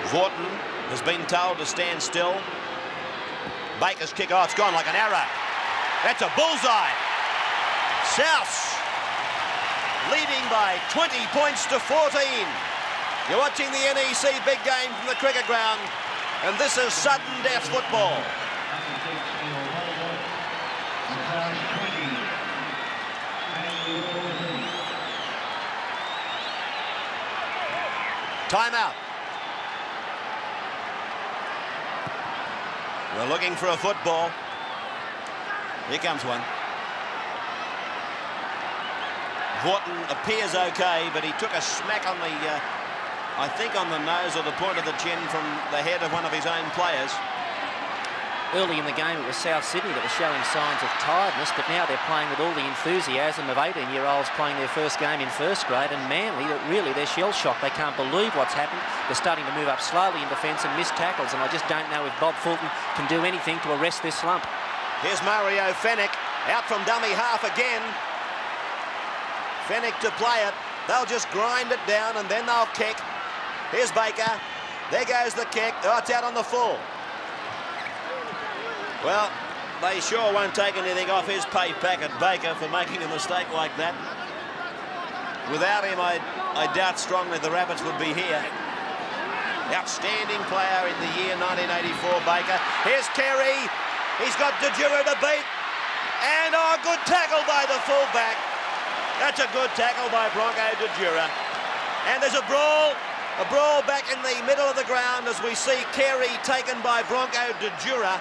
Vorton has been told to stand still. Baker's kick, oh, it's gone like an arrow. That's a bullseye. Souths leading by 20 points to 14. You're watching the NEC big game from the cricket ground, and this is sudden death football. Timeout. We're looking for a football. Here comes one. Vorton appears okay, but he took a smack on the, I think on the nose or the point of the chin from the head of one of his own players. Early in the game, it was South Sydney that was showing signs of tiredness, but now they're playing with all the enthusiasm of 18-year-olds playing their first game in first grade, and Manly, that really, they're shell-shocked. They can't believe what's happened. They're starting to move up slowly in defence and miss tackles, and I just don't know if Bob Fulton can do anything to arrest this slump. Here's Mario Fenwick, out from dummy half again. Fenwick to play it. They'll just grind it down, and then they'll kick. Here's Baker. There goes the kick. Oh, it's out on the full. Well, they sure won't take anything off his pay packet, Baker, for making a mistake like that. Without him, I doubt strongly the Rabbits would be here. Outstanding player in the year 1984, Baker. Here's Kerry. He's got DeJura to beat. And, oh, good tackle by the fullback. That's a good tackle by Bronco DeJura. And there's a brawl back in the middle of the ground as we see Kerry taken by Bronco DeJura.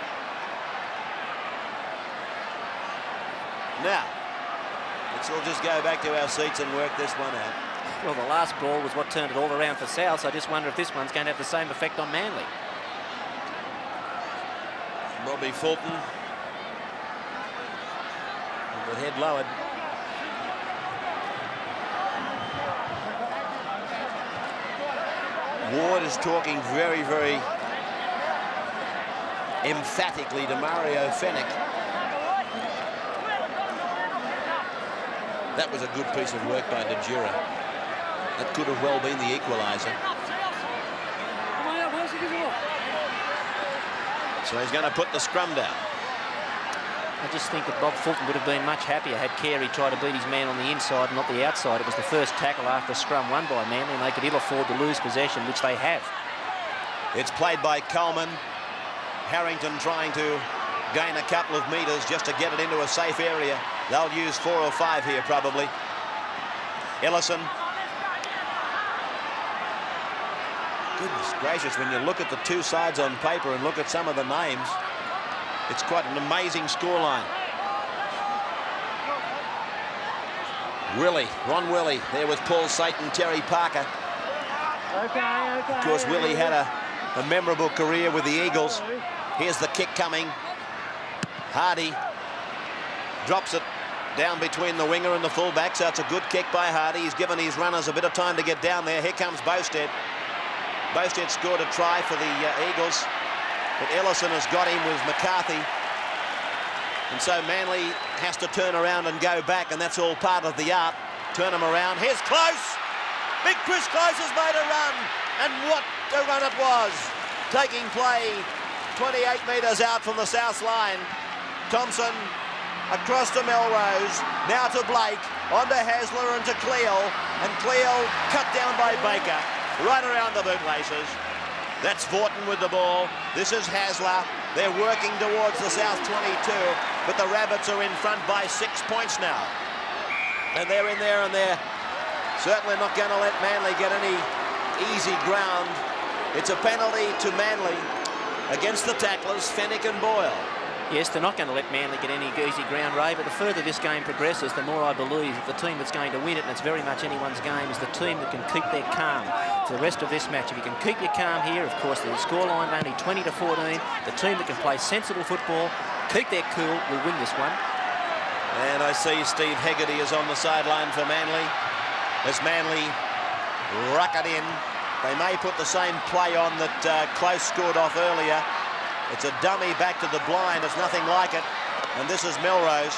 Now, let's all just go back to our seats and work this one out. Well, the last brawl was what turned it all around for South, so I just wonder if this one's going to have the same effect on Manly. Bobby Fulton with the head lowered. Ward is talking very, very emphatically to Mario Fenwick. That was a good piece of work by DeJura. That could have well been the equaliser. So he's going to put the scrum down. I just think that Bob Fulton would have been much happier had Carey tried to beat his man on the inside and not the outside. It was the first tackle after scrum won by Manly, and they could ill afford to lose possession, which they have. It's played by Coleman. Harrington trying to gain a couple of metres just to get it into a safe area. They'll use 4 or 5 here probably. Ellison. Goodness gracious, when you look at the two sides on paper and look at some of the names, it's quite an amazing scoreline. Willey, Ron Willey, there with Paul Satan, Terry Parker. Okay. Of course, Willey had a memorable career with the Eagles. Here's the kick coming. Hardy drops it down between the winger and the fullback, so it's a good kick by Hardy. He's given his runners a bit of time to get down there. Here comes Bowstead. Bowstead scored a try for the Eagles, but Ellison has got him with McCarthy. And so Manly has to turn around and go back, and that's all part of the art. Turn them around. Here's Close. Big Chris Close has made a run, and what a run it was. Taking play 28 metres out from the south line. Thompson across to Melrose, now to Blake, onto Hasler and to Cleo, and Cleo cut down by Baker, right around the bootlaces. That's Vaughton with the ball. This is Hasler. They're working towards the south 22, but the Rabbits are in front by 6 points now. And they're in there, and they're certainly not going to let Manly get any easy ground. It's a penalty to Manly against the tacklers, Fennick and Boyle. Yes, they're not going to let Manly get any easy ground, Ray, but the further this game progresses, the more I believe that the team that's going to win it, and it's very much anyone's game, is the team that can keep their calm for the rest of this match. If you can keep your calm here, of course, the scoreline only 20 to 14. The team that can play sensible football, keep their cool, will win this one. And I see Steve Hegarty is on the sideline for Manly. As Manly ruck it in, they may put the same play on that Close scored off earlier. It's a dummy back to the blind. It's nothing like it. And this is Melrose.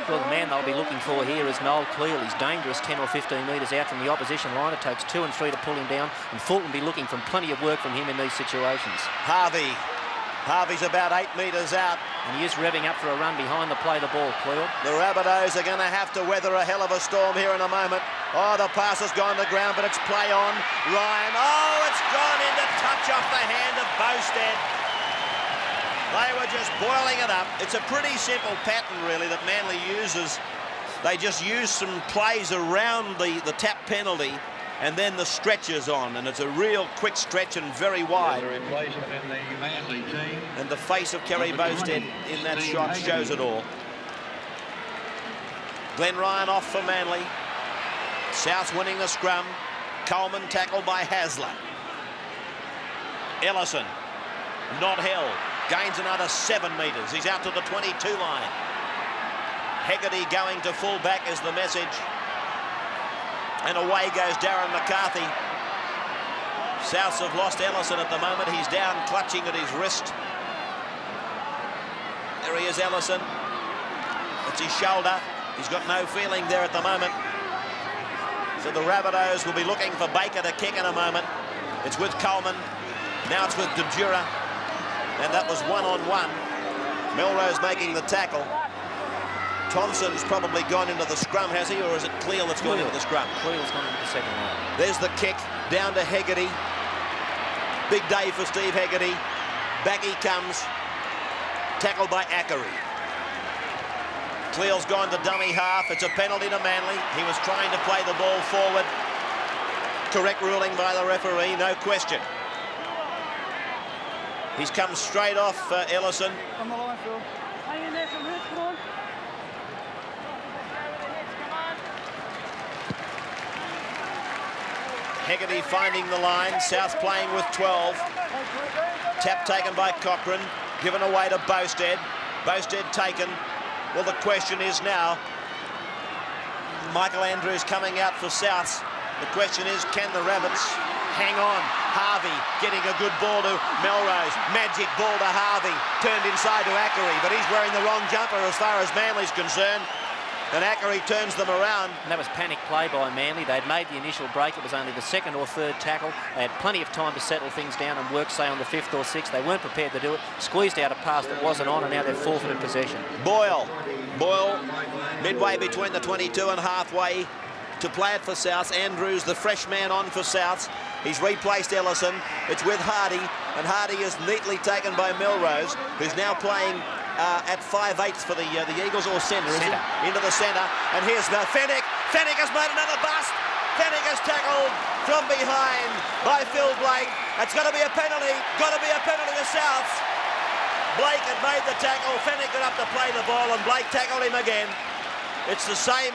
Well, the man they'll be looking for here is Noel Cleal. He's dangerous 10 or 15 metres out from the opposition line. It takes 2 and 3 to pull him down. And Fulton will be looking for plenty of work from him in these situations. Harvey's about 8 metres out. And he is revving up for a run behind the play the ball, Cleal. The Rabbitohs are going to have to weather a hell of a storm here in a moment. Oh, the pass has gone to ground, but it's play on. Ryan, oh, it's gone in to touch off the hand of Bowstead. They were just boiling it up. It's a pretty simple pattern, really, that Manly uses. They just use some plays around the tap penalty, and then the stretches on, and it's a real quick stretch and very wide. And the face of Kerry Bowstead in that shot shows it all. Glenn Ryan off for Manly. South winning the scrum. Coleman tackled by Hasler. Ellison, not held. Gains another 7 metres. He's out to the 22 line. Hegarty going to full back is the message. And away goes Darren McCarthy. Souths have lost Ellison at the moment. He's down, clutching at his wrist. There he is, Ellison. It's his shoulder. He's got no feeling there at the moment. So the Rabbitohs will be looking for Baker to kick in a moment. It's with Coleman. Now it's with Dejura. And that was one-on-one. Melrose making the tackle. Thompson's probably gone into the scrum, has he? Or is it Cleal that's gone into the scrum? Cleal's gone into the second round. There's the kick down to Hegarty. Big day for Steve Hegarty. Back he comes. Tackled by Ackery. Cleal's gone to dummy half. It's a penalty to Manly. He was trying to play the ball forward. Correct ruling by the referee, no question. He's come straight off Ellison. On the line, Phil. Hang in there, come on. Hegarty finding the line. South playing with 12. Tap taken by Cochrane. Given away to Bowstead. Bowstead taken. Well, the question is now, Michael Andrews coming out for Souths. The question is, can the Rabbits hang on? Harvey getting a good ball to Melrose. Magic ball to Harvey. Turned inside to Ackery, but he's wearing the wrong jumper as far as Manly's concerned. And Ackery turns them around. And that was panic play by Manly. They'd made the initial break. It was only the second or third tackle. They had plenty of time to settle things down and work, say, on the 5th or 6th. They weren't prepared to do it. Squeezed out a pass that wasn't on, and now they've forfeited possession. Boyle midway between the 22 and halfway to play it for Souths. Andrews, the fresh man on for Souths. He's replaced Ellison. It's with Hardy, and Hardy is neatly taken by Melrose, who's now playing at 5/8 for the Eagles, or centre, is it? Into the centre. And here's Fennick. Fennick has made another bust. Fennick is tackled from behind by Phil Blake. It's got to be a penalty. Got to be a penalty to Souths. Blake had made the tackle. Fennick got up to play the ball, and Blake tackled him again. It's the same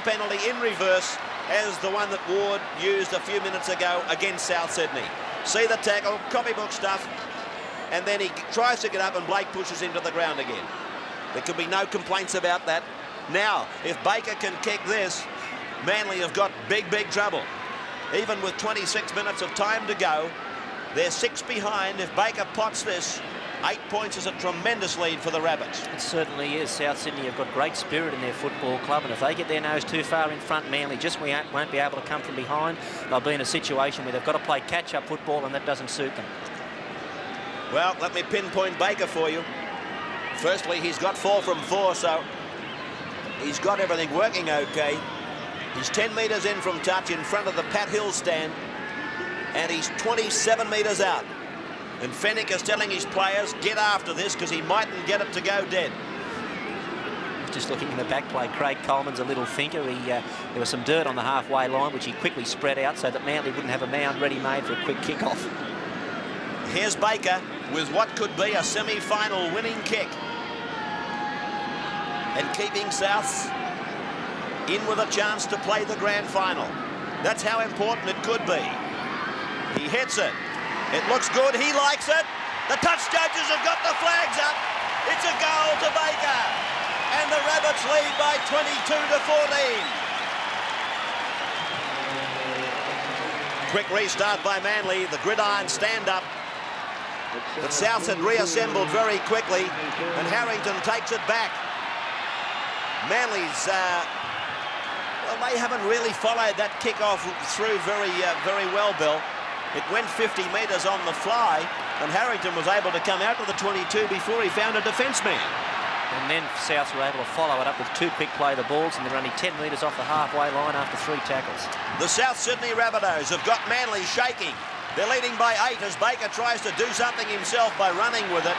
penalty in reverse as the one that Ward used a few minutes ago against South Sydney. See the tackle, copybook stuff, and then he tries to get up and Blake pushes him to the ground again. There could be no complaints about that. Now, if Baker can kick this, Manly have got big, big trouble. Even with 26 minutes of time to go, they're 6 behind. If Baker pots this, 8 points is a tremendous lead for the Rabbits. It certainly is. South Sydney have got great spirit in their football club, and if they get their nose too far in front, Manly just won't be able to come from behind. They'll be in a situation where they've got to play catch-up football, and that doesn't suit them. Well, let me pinpoint Baker for you. Firstly, he's got 4 from 4, so he's got everything working okay. He's 10 metres in from touch in front of the Pat Hill stand, and he's 27 metres out. And Fennick is telling his players, get after this, because he mightn't get it to go dead. Just looking in the back play, Craig Coleman's a little thinker. There was some dirt on the halfway line, which he quickly spread out so that Manly wouldn't have a mound ready-made for a quick kick-off. Here's Baker with what could be a semi-final winning kick. And keeping Souths in with a chance to play the grand final. That's how important it could be. He hits it. It looks good. He likes it. The touch judges have got the flags up. It's a goal to Baker. And the Rabbits lead by 22-14. Quick restart by Manly. The gridiron stand-up. But Souths had reassembled very quickly, and Harrington takes it back. Manly's, well, they haven't really followed that kick-off through very well, Bill. It went 50 metres on the fly, and Harrington was able to come out to the 22 before he found a defence man. And then Souths were able to follow it up with 2 quick play the balls, and they're only 10 metres off the halfway line after 3 tackles. The South Sydney Rabbitohs have got Manly shaking. They're leading by 8 as Baker tries to do something himself by running with it.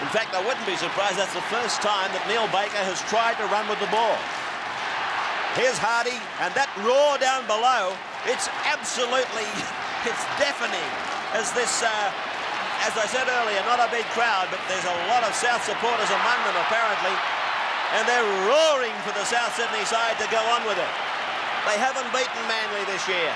In fact, I wouldn't be surprised that's the first time that Neil Baker has tried to run with the ball. Here's Hardy, and that roar down below, it's absolutely... It's deafening as this, as I said earlier, not a big crowd, but there's a lot of South supporters among them apparently, and they're roaring for the South Sydney side to go on with it. They haven't beaten Manly this year.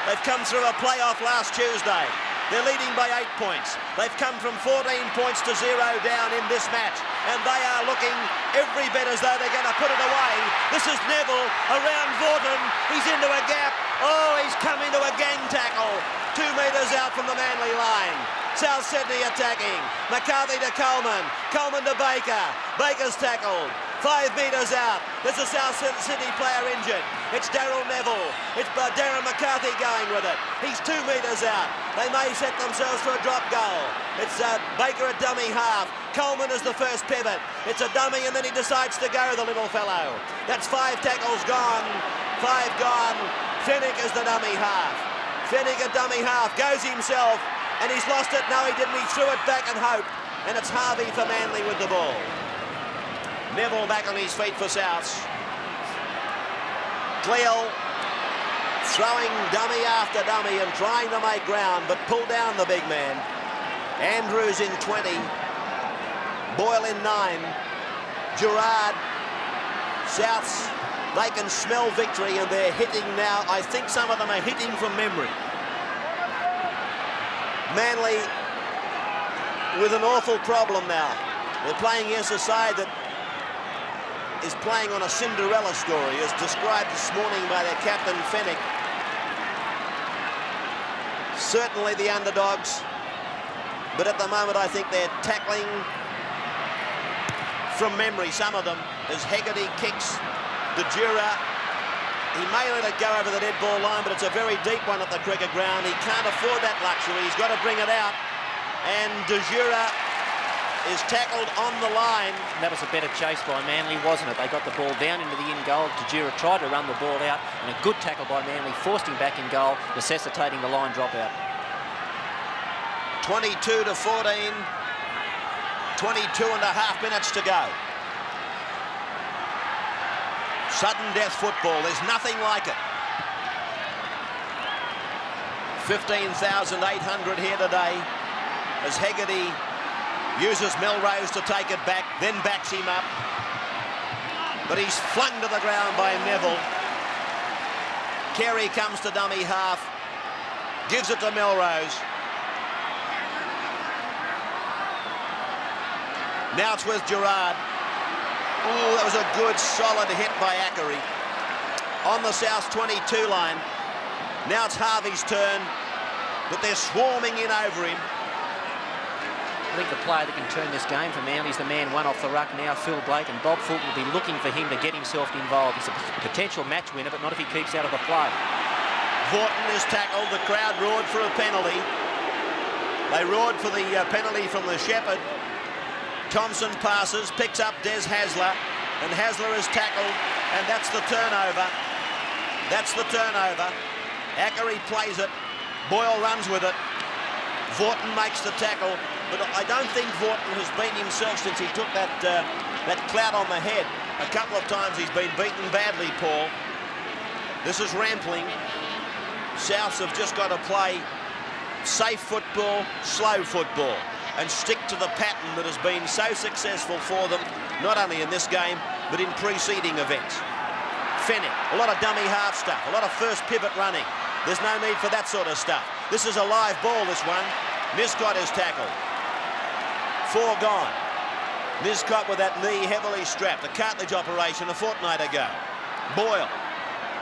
They've come through a playoff last Tuesday. They're leading by 8 points. They've come from 14 points to 0 down in this match, and they are looking every bit as though they're going to put it away. This is Neville around Fulton. He's into a gap. Oh, he's come into a gang tackle. 2 metres out from the Manly line. South Sydney attacking. McCarthy to Coleman. Coleman to Baker. Baker's tackled. 5 metres out. There's a South Sydney player injured. It's Daryl Neville. It's Darren McCarthy going with it. He's 2 metres out. They may set themselves for a drop goal. It's Baker a dummy half. Coleman is the first pivot. It's a dummy, and then he decides to go, the little fellow. That's 5 tackles gone. 5 gone. Fennick is the dummy half. Fennick a dummy half. Goes himself, and he's lost it. No, he didn't. He threw it back and hoped. And it's Harvey for Manly with the ball. Neville back on his feet for Souths. Cleal throwing dummy after dummy and trying to make ground, but pull down the big man. Andrews in 20. Boyle in 9. Gerard. Souths, they can smell victory, and they're hitting now. I think some of them are hitting from memory. Manly with an awful problem now. They're playing against a side that is playing on a Cinderella story, as described this morning by their captain, Fennick. Certainly the underdogs, but at the moment I think they're tackling from memory, some of them, as Hegarty kicks De Jura. He may let it go over the dead ball line, but it's a very deep one at the cricket ground. He can't afford that luxury. He's got to bring it out. And De Jura is tackled on the line. That was a better chase by Manly, wasn't it? They got the ball down into the in-goal. Tajura tried to run the ball out, and a good tackle by Manly forced him back in goal, necessitating the line dropout. 22 to 14. 22 and a half minutes to go. Sudden death football. There's nothing like it. 15,800 here today as Hegarty uses Melrose to take it back, then backs him up. But he's flung to the ground by Neville. Carey comes to dummy half, gives it to Melrose. Now it's with Gerard. Oh, that was a good, solid hit by Ackery. On the South 22 line. Now it's Harvey's turn, but they're swarming in over him. I think the player that can turn this game for Manly is the man one off the ruck now, Phil Blake, and Bob Fulton will be looking for him to get himself involved. He's a potential match winner, but not if he keeps out of the play. Vaughton is tackled. The crowd roared for a penalty. They roared for the penalty from the Shepherd. Thompson passes, picks up Des Hasler, and Hasler is tackled, and that's the turnover. That's the turnover. Ackery plays it. Boyle runs with it. Vaughton makes the tackle, but I don't think Vaughton has been himself since he took that clout on the head. A couple of times he's been beaten badly, Paul. This is Rampling. Souths have just got to play safe football, slow football, and stick to the pattern that has been so successful for them, not only in this game, but in preceding events. Fennick, a lot of dummy half stuff, a lot of first pivot running. There's no need for that sort of stuff. This is a live ball, this one. Niscott is tackled. 4 gone. Niscott with that knee heavily strapped. A cartilage operation a fortnight ago. Boyle.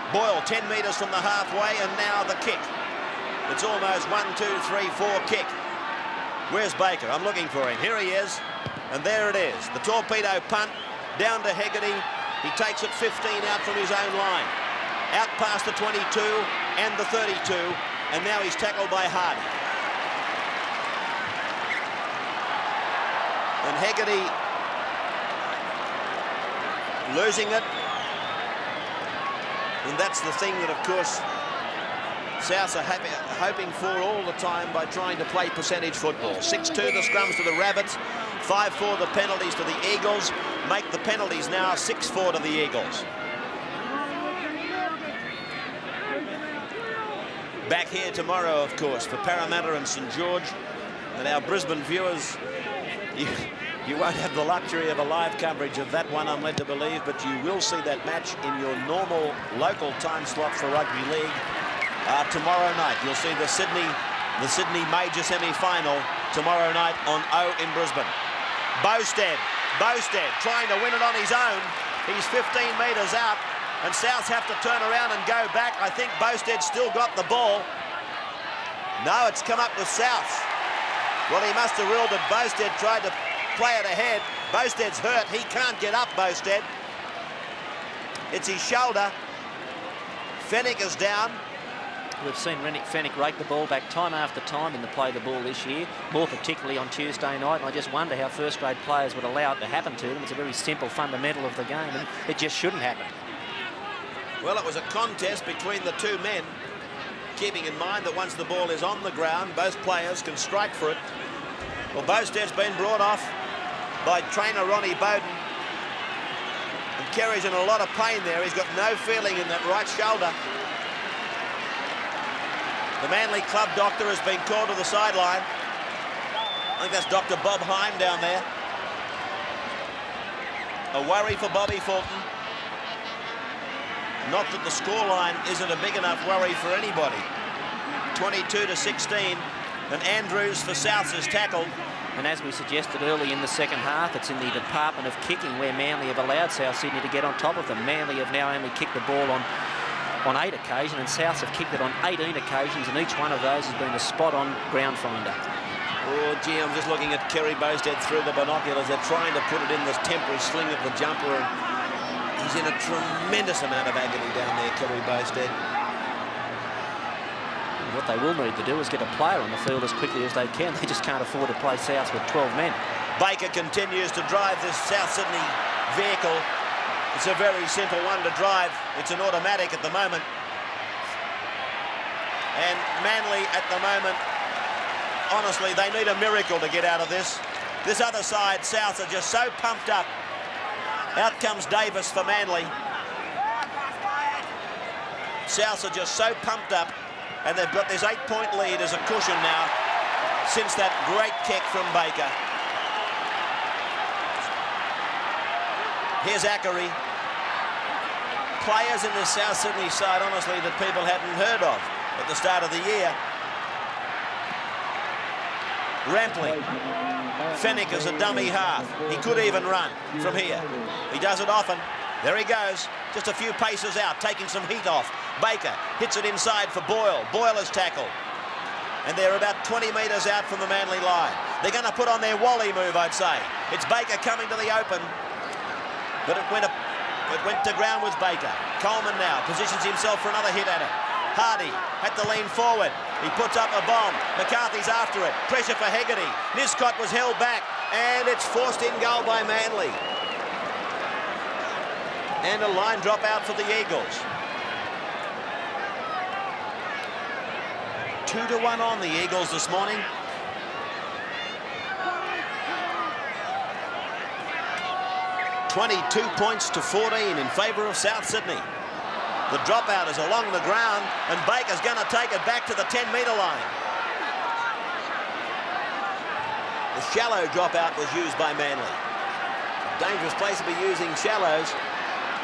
Boyle 10 metres from the halfway, and now the kick. It's almost 1, 2, 3, 4 kick. Where's Baker? I'm looking for him. Here he is. And there it is. The torpedo punt down to Hegarty. He takes it 15 out from his own line. Out past the 22 and the 32. And now he's tackled by Hardy. And Hegarty losing it. And that's the thing that, of course, Souths are hoping for all the time by trying to play percentage football. 6-2 the scrums to the Rabbits, 5-4 the penalties to the Eagles, make the penalties now 6-4 to the Eagles. Back here tomorrow, of course, for Parramatta and St George. And our Brisbane viewers, you won't have the luxury of a live coverage of that one, I'm led to believe, but you will see that match in your normal local time slot for rugby league. Tomorrow night, you'll see the Sydney major semi-final tomorrow night on O in Brisbane. Bowstead trying to win it on his own. He's 15 metres out, and Souths have to turn around and go back. I think Bowstead's still got the ball. No, it's come up with Souths. Well, he must have ruled that Bowstead tried to play it ahead. Bowstead's hurt. He can't get up, Bowstead. It's his shoulder. Fennick is down. We've seen Fennick rake the ball back time after time in the play the ball this year, more particularly on Tuesday night, and I just wonder how first-grade players would allow it to happen to them. It's a very simple fundamental of the game, and it just shouldn't happen. Well, it was a contest between the two men, keeping in mind that once the ball is on the ground, both players can strike for it. Well, Bowstead's been brought off by trainer Ronnie Bowden, and Kerry's in a lot of pain there. He's got no feeling in that right shoulder. The Manly club doctor has been called to the sideline. I think that's Dr. Bob Hine down there. A worry for Bobby Fulton. Not that the scoreline isn't a big enough worry for anybody. 22 to 16, and Andrews for Souths is tackled. And as we suggested early in the second half, it's in the department of kicking where Manly have allowed South Sydney to get on top of them. Manly have now only kicked the ball on 8 occasions, and Souths have kicked it on 18 occasions, and each one of those has been a spot-on ground finder. Oh, gee, I'm just looking at Kerry Bowstead through the binoculars. They're trying to put it in this temporary sling of the jumper, and he's in a tremendous amount of agony down there, Kerry Bowstead. And what they will need to do is get a player on the field as quickly as they can. They just can't afford to play Souths with 12 men. Baker continues to drive this South Sydney vehicle. It's a very simple one to drive. It's an automatic at the moment. And Manly at the moment, honestly, they need a miracle to get out of this. This other side, South, are just so pumped up. Out comes Davis for Manly. South are just so pumped up, and they've got this 8-point lead as a cushion now since that great kick from Baker. Here's Ackery. Players in the South Sydney side, honestly, that people hadn't heard of at the start of the year. Rampling. Fennick is a dummy half. He could even run from here. He does it often. There he goes. Just a few paces out, taking some heat off. Baker hits it inside for Boyle. Boyle is tackled. And they're about 20 metres out from the Manly line. They're going to put on their Wally move, I'd say. It's Baker coming to the open. But it went to ground with Baker. Coleman now positions himself for another hit at it. Hardy had to lean forward. He puts up a bomb. McCarthy's after it. Pressure for Hegarty. Niscott was held back. And it's forced in goal by Manly. And a line drop out for the Eagles. 2-1 on the Eagles this morning. $22 points to 14 in favour of South Sydney. The dropout is along the ground, and Baker's going to take it back to the 10-metre line. The shallow dropout was used by Manly. A dangerous place to be using shallows.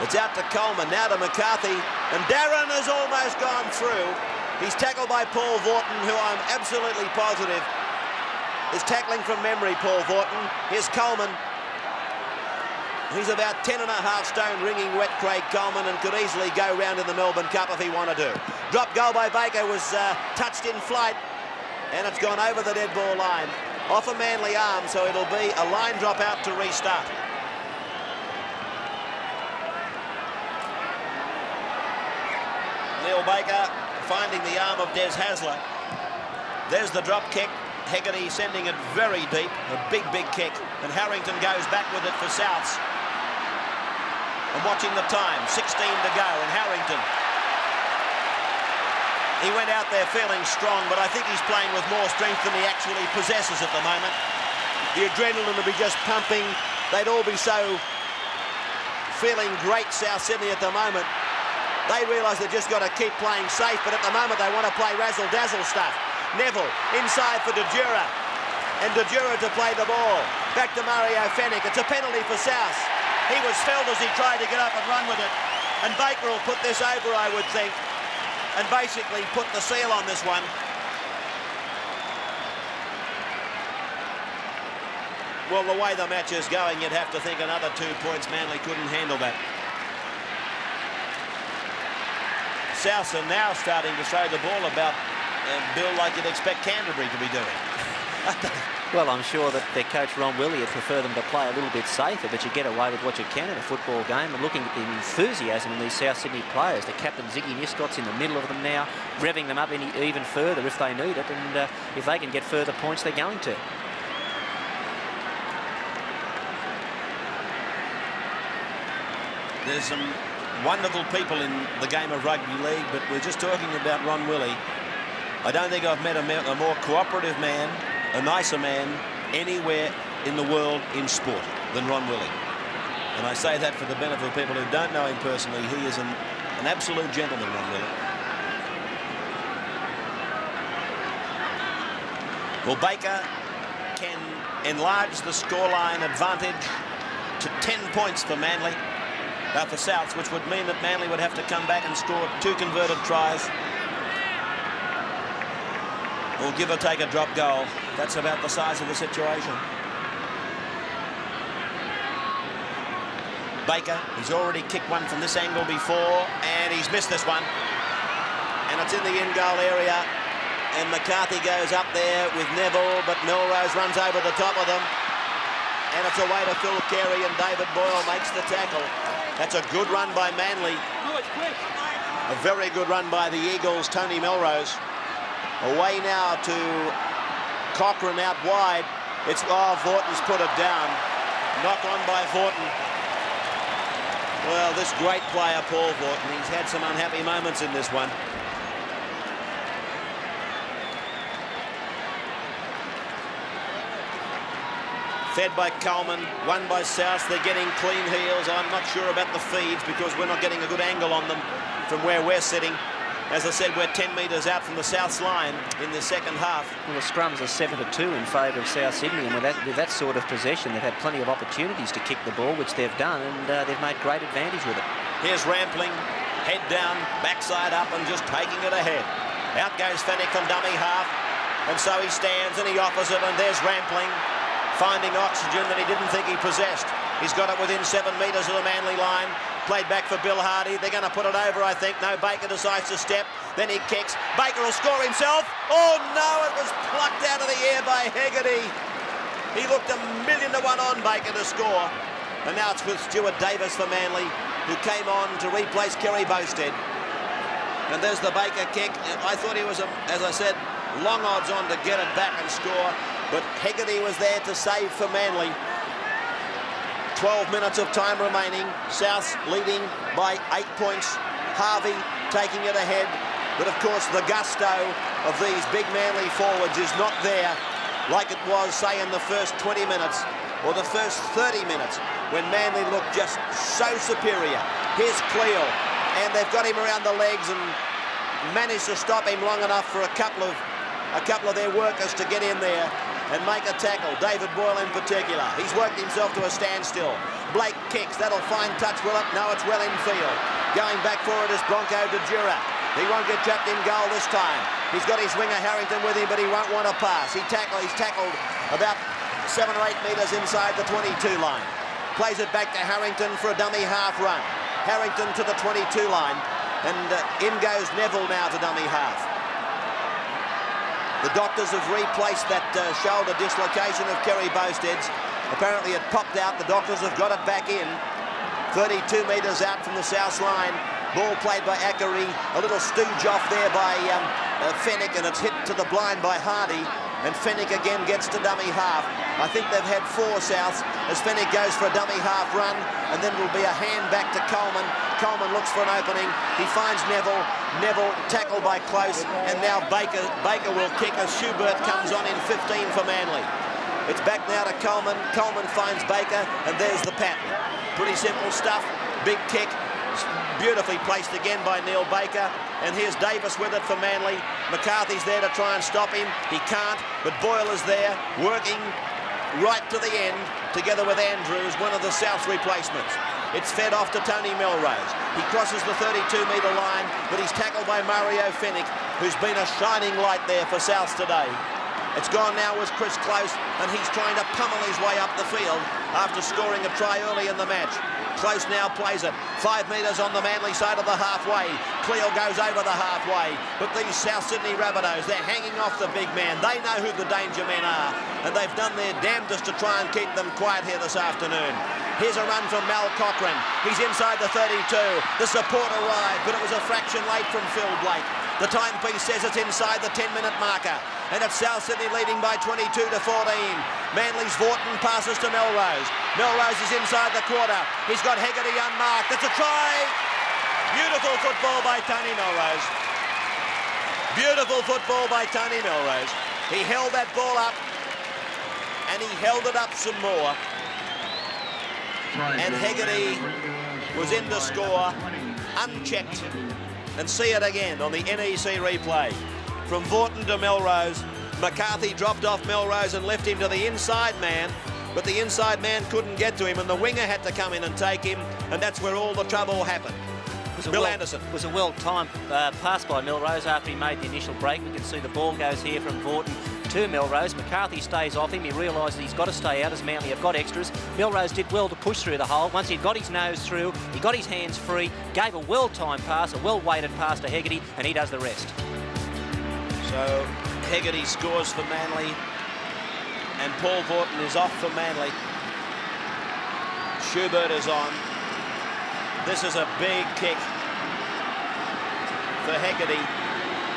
It's out to Coleman, now to McCarthy, and Darren has almost gone through. He's tackled by Paul Vaughton, who I'm absolutely positive is tackling from memory, Paul Vaughton. Here's Coleman. He's about 10.5 stone, ringing wet Craig Coleman, and could easily go round in the Melbourne Cup if he wanted to. Drop goal by Baker was touched in flight, and it's gone over the dead ball line. Off a Manly arm, so it'll be a line drop out to restart. Neil Baker finding the arm of Des Hasler. There's the drop kick. Hegarty sending it very deep, a big, big kick, and Harrington goes back with it for Souths. I'm watching the time, 16 to go, and Harrington. He went out there feeling strong, but I think he's playing with more strength than he actually possesses at the moment. The adrenaline will be just pumping. They'd all be so feeling great, South Sydney, at the moment. They realise they've just got to keep playing safe, but at the moment they want to play razzle-dazzle stuff. Neville inside for Dejura, and Dejura to play the ball. Back to Mario Fennick. It's a penalty for South. He was felled as he tried to get up and run with it. And Baker will put this over, I would think, and basically put the seal on this one. Well, the way the match is going, you'd have to think another 2 points. Manly couldn't handle that. Souths are now starting to throw the ball about, Bill, like you'd expect Canterbury to be doing. Well, I'm sure that their coach Ron Willey would prefer them to play a little bit safer, but you get away with what you can in a football game. And looking at the enthusiasm in these South Sydney players, the captain Ziggy Niscott's in the middle of them now, revving them up even further if they need it, and if they can get further points, they're going to. There's some wonderful people in the game of rugby league, but we're just talking about Ron Willey. I don't think I've met a more cooperative man, a nicer man anywhere in the world in sport than Ron Willey. And I say that for the benefit of people who don't know him personally. He is an absolute gentleman, Ron Willey. Well, Baker can enlarge the scoreline advantage to 10 points for Manly. For Souths, which would mean that Manly would have to come back and score 2 converted tries. Or give or take a drop goal. That's about the size of the situation. Baker, he's already kicked one from this angle before, and he's missed this one. And it's in the in-goal area. And McCarthy goes up there with Neville, but Melrose runs over the top of them. And it's away to Phil Carey, and David Boyle makes the tackle. That's a good run by Manly. A very good run by the Eagles, Tony Melrose. Away now to Cochrane out wide. It's, oh, Vorton's put it down. Knock on by Vorton. Well, this great player, Paul Vorton, he's had some unhappy moments in this one. Fed by Coleman, won by South. They're getting clean heels. I'm not sure about the feeds because we're not getting a good angle on them from where we're sitting. As I said, we're 10 metres out from the South's line in the second half. Well, the scrums are 7-2 in favour of South Sydney, and with that sort of possession, they've had plenty of opportunities to kick the ball, which they've done, and they've made great advantage with it. Here's Rampling, head down, backside up, and just taking it ahead. Out goes Fennick from dummy half, and so he stands and he offers it, and there's Rampling, finding oxygen that he didn't think he possessed. He's got it within 7 metres of the Manly line. Played back for Bill Hardy. They're going to put it over, I think. No, Baker decides to step. Then he kicks. Baker will score himself. Oh, no, it was plucked out of the air by Hegarty. He looked 1,000,000 to 1 on Baker to score. And now it's with Stuart Davis for Manly, who came on to replace Kerry Bowstead. And there's the Baker kick. I thought he was, as I said, long odds on to get it back and score. But Hegarty was there to save for Manly. 12 minutes of time remaining. South leading by 8 points. Harvey taking it ahead. But of course the gusto of these big Manly forwards is not there like it was, say, in the first 20 minutes or the first 30 minutes when Manly looked just so superior. Here's Cleo, and they've got him around the legs and managed to stop him long enough for a couple of their workers to get in there and make a tackle. David Boyle in particular. He's worked himself to a standstill. Blake kicks. That'll find touch, will it? No, it's well in field. Going back for it is Bronco de Jura. He won't get trapped in goal this time. He's got his winger Harrington with him, but he won't want to pass. He's tackled about 7 or 8 metres inside the 22 line. Plays it back to Harrington for a dummy half run. Harrington to the 22 line. And in goes Neville now to dummy half. The doctors have replaced that shoulder dislocation of Kerry Bowstead's. Apparently it popped out. The doctors have got it back in. 32 metres out from the South line. Ball played by Ackery. A little stooge off there by Fennick, and it's hit to the blind by Hardy. And Fennick again gets to dummy half. I think they've had 4 Souths as Fennick goes for a dummy half run, and then it'll be a hand back to Coleman. Coleman looks for an opening. He finds Neville. Neville tackled by Close, and now Baker will kick as Schubert comes on in 15 for Manly. It's back now to Coleman. Coleman finds Baker, and there's the pattern. Pretty simple stuff. Big kick. Beautifully placed again by Neil Baker. And here's Davis with it for Manly. McCarthy's there to try and stop him. He can't, but Boyle is there, working right to the end, together with Andrews, one of the South's replacements. It's fed off to Tony Melrose. He crosses the 32-metre line, but he's tackled by Mario Fennick, who's been a shining light there for South today. It's gone now with Chris Close, and he's trying to pummel his way up the field after scoring a try early in the match. Close now plays it. 5 metres on the Manly side of the halfway. Cleo goes over the halfway. But these South Sydney Rabbitohs, they're hanging off the big man. They know who the danger men are, and they've done their damnedest to try and keep them quiet here this afternoon. Here's a run from Mal Cochran. He's inside the 32. The support arrived, but it was a fraction late from Phil Blake. The timepiece says it's inside the 10-minute marker. And it's South Sydney leading by 22 to 14. Manly's Vorton passes to Melrose. Melrose is inside the quarter. He's got Hegarty unmarked. It's a try. Beautiful football by Tony Melrose. Beautiful football by Tony Melrose. He held that ball up, and he held it up some more. And Hegarty was in to score, unchecked. And see it again on the NEC replay. From Vorton to Melrose. McCarthy dropped off Melrose and left him to the inside man, but the inside man couldn't get to him, and the winger had to come in and take him, and that's where all the trouble happened. Bill Anderson. It was a well-timed pass by Melrose after he made the initial break. We can see the ball goes here from Vorton to Melrose. McCarthy stays off him. He realises he's got to stay out as Manly have got extras. Melrose did well to push through the hole. Once he'd got his nose through, he got his hands free, gave a well-timed pass, a well-weighted pass to Hegarty, and he does the rest. So Hegarty scores for Manly, and Paul Vorton is off for Manly. Schubert is on. This is a big kick for Hegarty,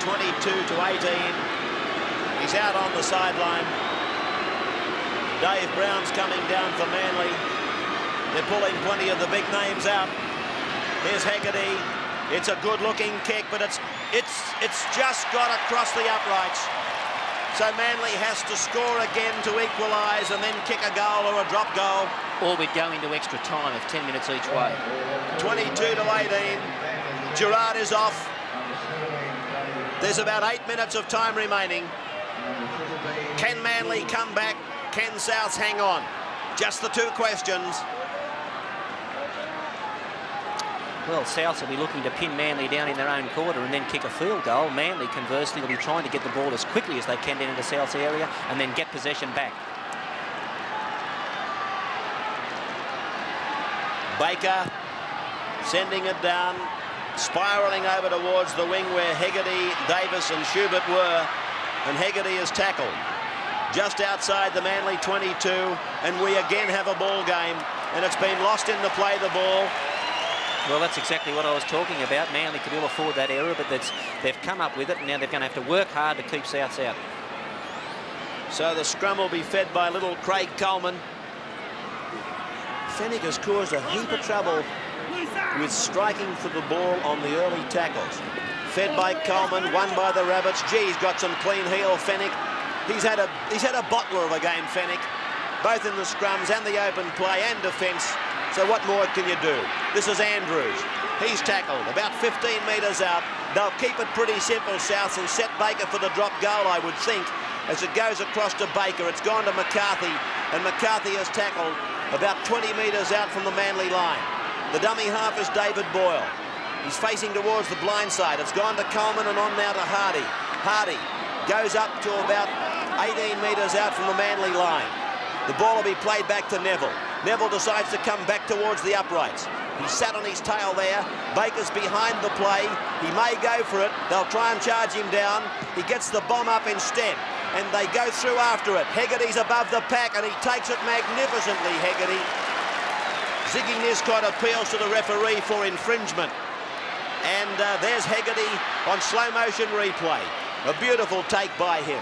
22 to 18. He's out on the sideline. Dave Brown's coming down for Manly. They're pulling plenty of the big names out. Here's Haggerty. It's a good-looking kick, but it's just got across the uprights. So Manly has to score again to equalise and then kick a goal or a drop goal. Or we'd go into extra time of 10 minutes each way. 22-18. Gerard is off. There's about 8 minutes of time remaining. Can Manly come back? Can Souths hang on? Just the two questions. Well, Souths will be looking to pin Manly down in their own quarter and then kick a field goal. Manly, conversely, will be trying to get the ball as quickly as they can down into South's area and then get possession back. Baker sending it down, spiralling over towards the wing where Hegarty, Davis and Schubert were, and Hegarty is tackled just outside the Manly 22, and we again have a ball game, and it's been lost in the play, the ball. Well, that's exactly what I was talking about. Manly could ill afford that error, but they've come up with it, and now they're going to have to work hard to keep Souths out. So the scrum will be fed by little Craig Coleman. Fennick has caused a heap of trouble with striking for the ball on the early tackles. Fed by Coleman, won by the Rabbits. Gee, he's got some clean heel, Fennick. He's had a bottler of a game, Fennick, both in the scrums and the open play and defence. So what more can you do? This is Andrews. He's tackled about 15 metres out. They'll keep it pretty simple, Souths, and set Baker for the drop goal, I would think. As it goes across to Baker, it's gone to McCarthy, and McCarthy has tackled about 20 metres out from the Manly line. The dummy half is David Boyle. He's facing towards the blind side. It's gone to Coleman and on now to Hardy. Hardy goes up to about 18 metres out from the Manly line. The ball will be played back to Neville. Neville decides to come back towards the uprights. He sat on his tail there. Baker's behind the play. He may go for it. They'll try and charge him down. He gets the bomb up instead, and they go through after it. Hegarty's above the pack, and he takes it magnificently, Hegarty. Ziggy Niscott appeals to the referee for infringement. And there's Hegarty on slow motion replay. A beautiful take by him.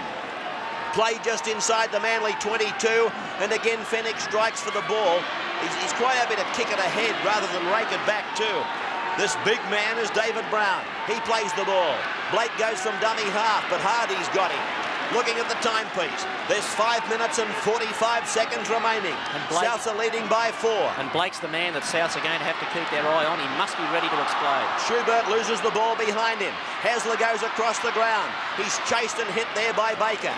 Play just inside the Manly 22, and again Fennick strikes for the ball. He's quite happy to kick it ahead rather than rake it back too. This big man is David Brown. He plays the ball. Blake goes from dummy half, but Hardy's got him. Looking at the timepiece, there's 5 minutes and 45 seconds remaining. And Souths are leading by 4. And Blake's the man that Souths are going to have to keep their eye on. He must be ready to explode. Schubert loses the ball behind him. Hasler goes across the ground. He's chased and hit there by Baker.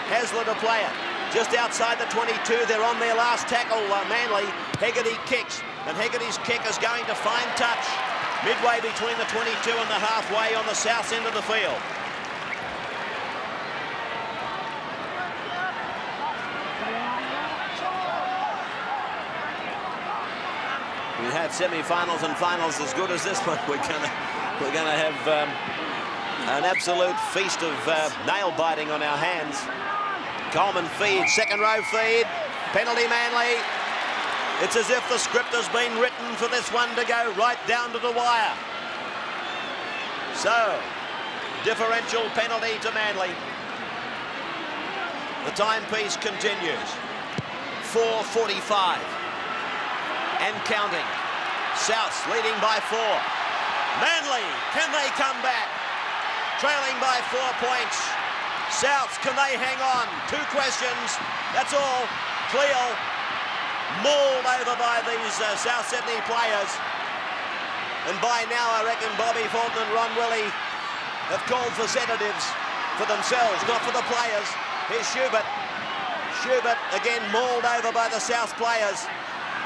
Hasler to play it. Just outside the 22, they're on their last tackle, Manly. Hegarty kicks, and Hegarty's kick is going to find touch midway between the 22 and the halfway on the south end of the field. We have semi-finals and finals as good as this one. We're gonna have an absolute feast of nail biting on our hands. Coleman feed, second row feed, penalty Manly. It's as if the script has been written for this one to go right down to the wire. So, differential penalty to Manly. The timepiece continues. 4:45 and counting. Souths leading by 4. Manly, can they come back? Trailing by 4 points. Souths, can they hang on? 2 questions. That's all. Cleo mauled over by these South Sydney players. And by now, I reckon Bobby Fulton and Ron Willey have called for sedatives for themselves, not for the players. Here's Schubert. Schubert again mauled over by the South players.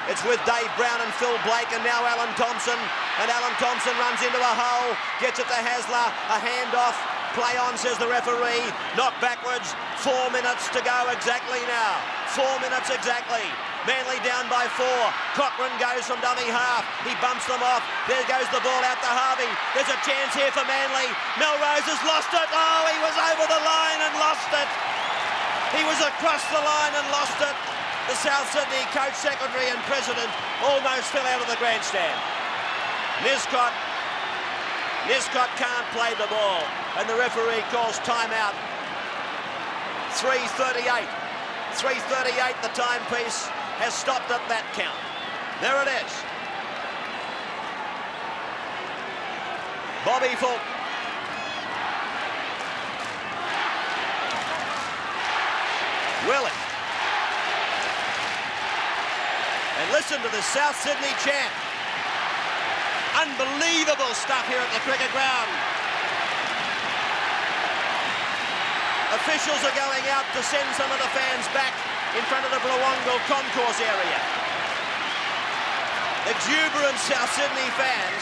It's with Dave Brown and Phil Blake, and now Alan Thompson. And Alan Thompson runs into a hole, gets it to Hasler, a handoff. Play on, says the referee. Knock backwards. 4 minutes to go exactly now. 4 minutes exactly. Manly down by 4. Cochran goes from dummy half. He bumps them off. There goes the ball out to Harvey. There's a chance here for Manly. Melrose has lost it. Oh, he was over the line and lost it. He was across the line and lost it. The South Sydney coach, secretary and president almost fell out of the grandstand. Niscott can't play the ball, and the referee calls timeout. 3:38 3:38, the timepiece has stopped at that count. There it is. Bobby Fulton. Willey. And listen to the South Sydney chant. Unbelievable stuff here at the cricket ground. Officials are going out to send some of the fans back in front of the Blawongal concourse area. Exuberant South Sydney fans,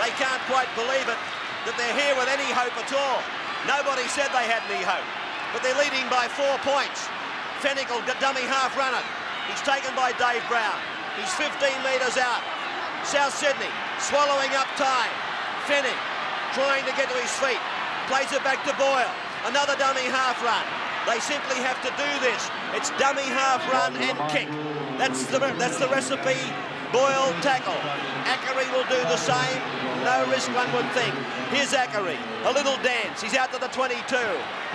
they can't quite believe it, that they're here with any hope at all. Nobody said they had any hope, but they're leading by 4 points. Fennickle, dummy half runner. He's taken by Dave Brown. He's 15 metres out. South Sydney swallowing up time. Fennick trying to get to his feet. Plays it back to Boyle. Another dummy half run. They simply have to do this. It's dummy half run and kick. That's the recipe. Boyle tackle. Ackery will do the same. No risk, one would think. Here's Ackery. A little dance. He's out to the 22.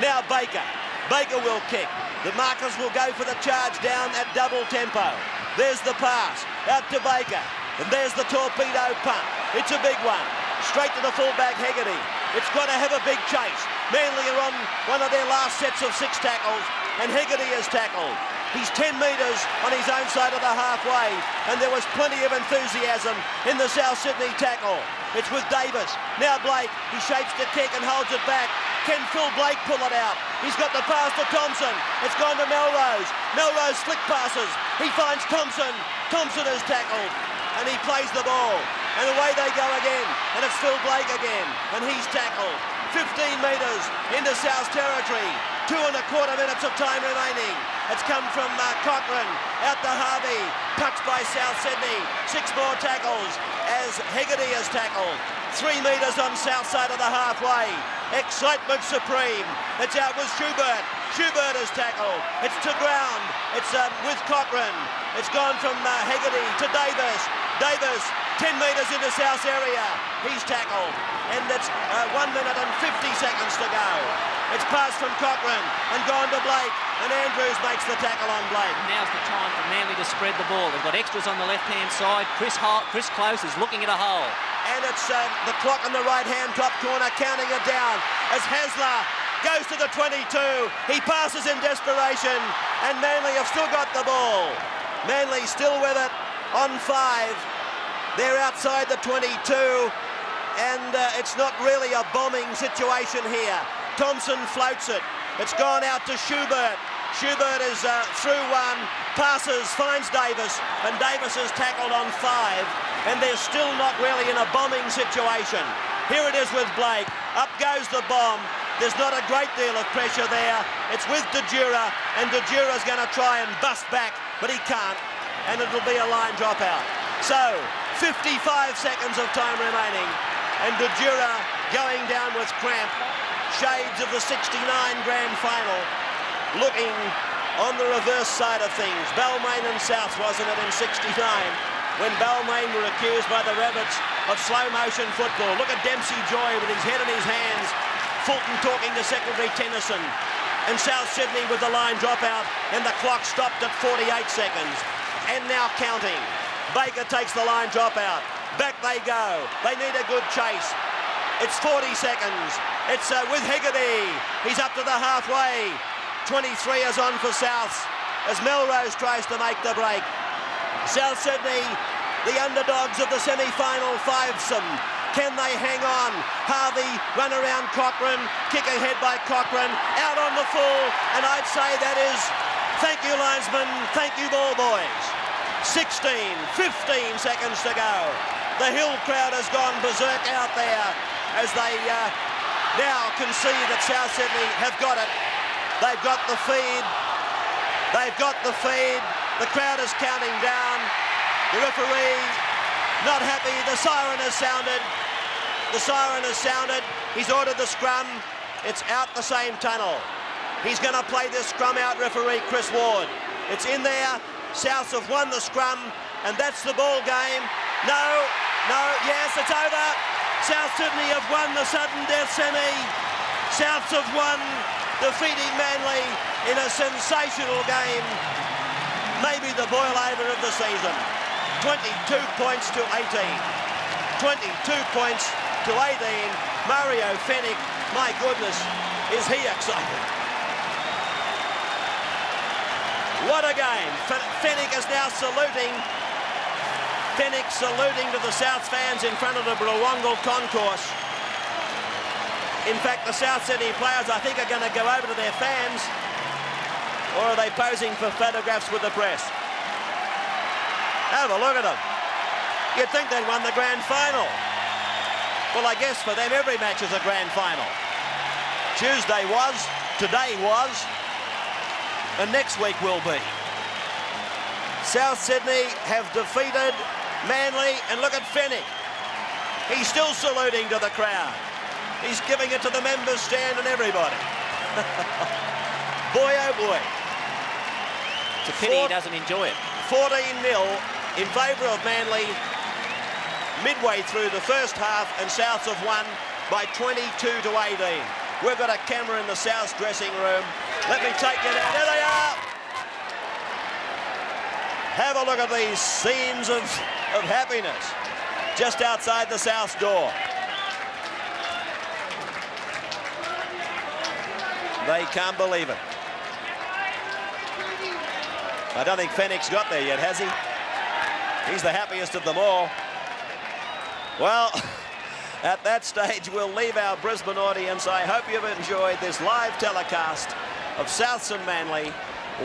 Now Baker. Baker will kick. The markers will go for the charge down at double tempo. There's the pass. Out to Baker. And there's the torpedo punt. It's a big one. Straight to the fullback Hegarty. It's got to have a big chase. Manly are on one of their last sets of 6 tackles, and Hegarty has tackled. He's 10 metres on his own side of the halfway, and there was plenty of enthusiasm in the South Sydney tackle. It's with Davis. Now Blake. He shapes the kick and holds it back. Can Phil Blake pull it out? He's got the pass to Thompson. It's gone to Melrose. Melrose flick passes. He finds Thompson. Thompson is tackled, and he plays the ball. And away they go again, and it's Phil Blake again, and he's tackled. 15 metres into South territory. 2.25 minutes of time remaining. It's come from Cochrane out to Harvey. Touched by South Sydney. 6 more tackles as Hegarty has tackled. 3 metres on south side of the halfway. Excitement supreme. It's out with Schubert. Schubert has tackled. It's to ground. It's with Cochrane. It's gone from Hegarty to Davis. Davis, 10 metres into South's area. He's tackled. And it's 1 minute and 50 seconds to go. It's passed from Cochrane and gone to Blake. And Andrews makes the tackle on Blake. Now's the time for Manly to spread the ball. They've got extras on the left-hand side. Chris Close is looking at a hole. And it's the clock in the right-hand top corner counting it down as Hasler goes to the 22. He passes in desperation, and Manly have still got the ball. Manly still with it on 5. They're outside the 22, and it's not really a bombing situation here. Thompson floats it. It's gone out to Schubert. Schubert is through 1, passes, finds Davis, and Davis is tackled on 5, and they're still not really in a bombing situation. Here it is with Blake. Up goes the bomb. There's not a great deal of pressure there. It's with De Jura, and De Jura's going to try and bust back, but he can't, and it'll be a line dropout. So, 55 seconds of time remaining, and De Jura going down with cramp. Shades of the 69 grand final, looking on the reverse side of things. Balmain and South, wasn't it, in 69, when Balmain were accused by the Rabbits of slow motion football. Look at Dempsey Joy with his head in his hands. Fulton talking to Secretary Tennyson. And South Sydney with the line dropout, and the clock stopped at 48 seconds. And now counting. Baker takes the line dropout. Back they go. They need a good chase. It's 40 seconds. It's with Hegarty. He's up to the halfway. 23 is on for South as Melrose tries to make the break. South Sydney, the underdogs of the semi-final fivesome. Can they hang on? Harvey, run around Cochrane, kick ahead by Cochrane, out on the full, and I'd say that is, thank you linesman, thank you ball boys. 16, 15 seconds to go. The Hill crowd has gone berserk out there as they now can see that South Sydney have got it. They've got the feed. They've got the feed. The crowd is counting down. The referee not happy. The siren has sounded. The siren has sounded. He's ordered the scrum. It's out the same tunnel. He's going to play this scrum out, referee Chris Ward. It's in there. Souths have won the scrum, and that's the ball game. No, yes, it's over. South Sydney have won the sudden death semi. Souths have won defeating Manly in a sensational game. Maybe the boil-over of the season. 22 points to 18. 22 points to 18. Mario Fenwick, my goodness, is he excited. What a game. Fenwick is now saluting. Fenwick saluting to the South fans in front of the Brawongal concourse. In fact, the South Sydney players, I think, are going to go over to their fans. Or are they posing for photographs with the press? Have a look at them. You'd think they'd won the grand final. Well, I guess for them, every match is a grand final. Tuesday was, today was, and next week will be. South Sydney have defeated Manly, and look at Fenwick. He's still saluting to the crowd. He's giving it to the members stand and everybody. Boy, oh boy. It's a pity he doesn't enjoy it. 14-0 in favour of Manly midway through the first half, and Souths have won by 22 to 18. We've got a camera in the Souths dressing room. Let me take you down. There they are. Have a look at these scenes of happiness just outside the Souths door. They can't believe it. I don't think Fenwick's got there yet, has he? He's the happiest of them all. Well, at that stage, we'll leave our Brisbane audience. I hope you've enjoyed this live telecast of Souths and Manly,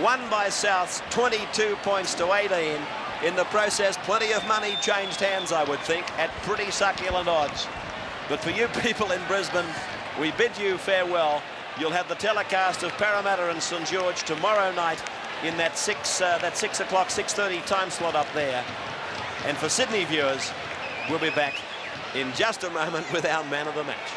won by Souths 22 points to 18. In the process, plenty of money changed hands, I would think, at pretty succulent odds. But for you people in Brisbane, we bid you farewell. You'll have the telecast of Parramatta and St George tomorrow night in that 6 o'clock, 6:30 time slot up there. And for Sydney viewers, we'll be back in just a moment with our man of the match.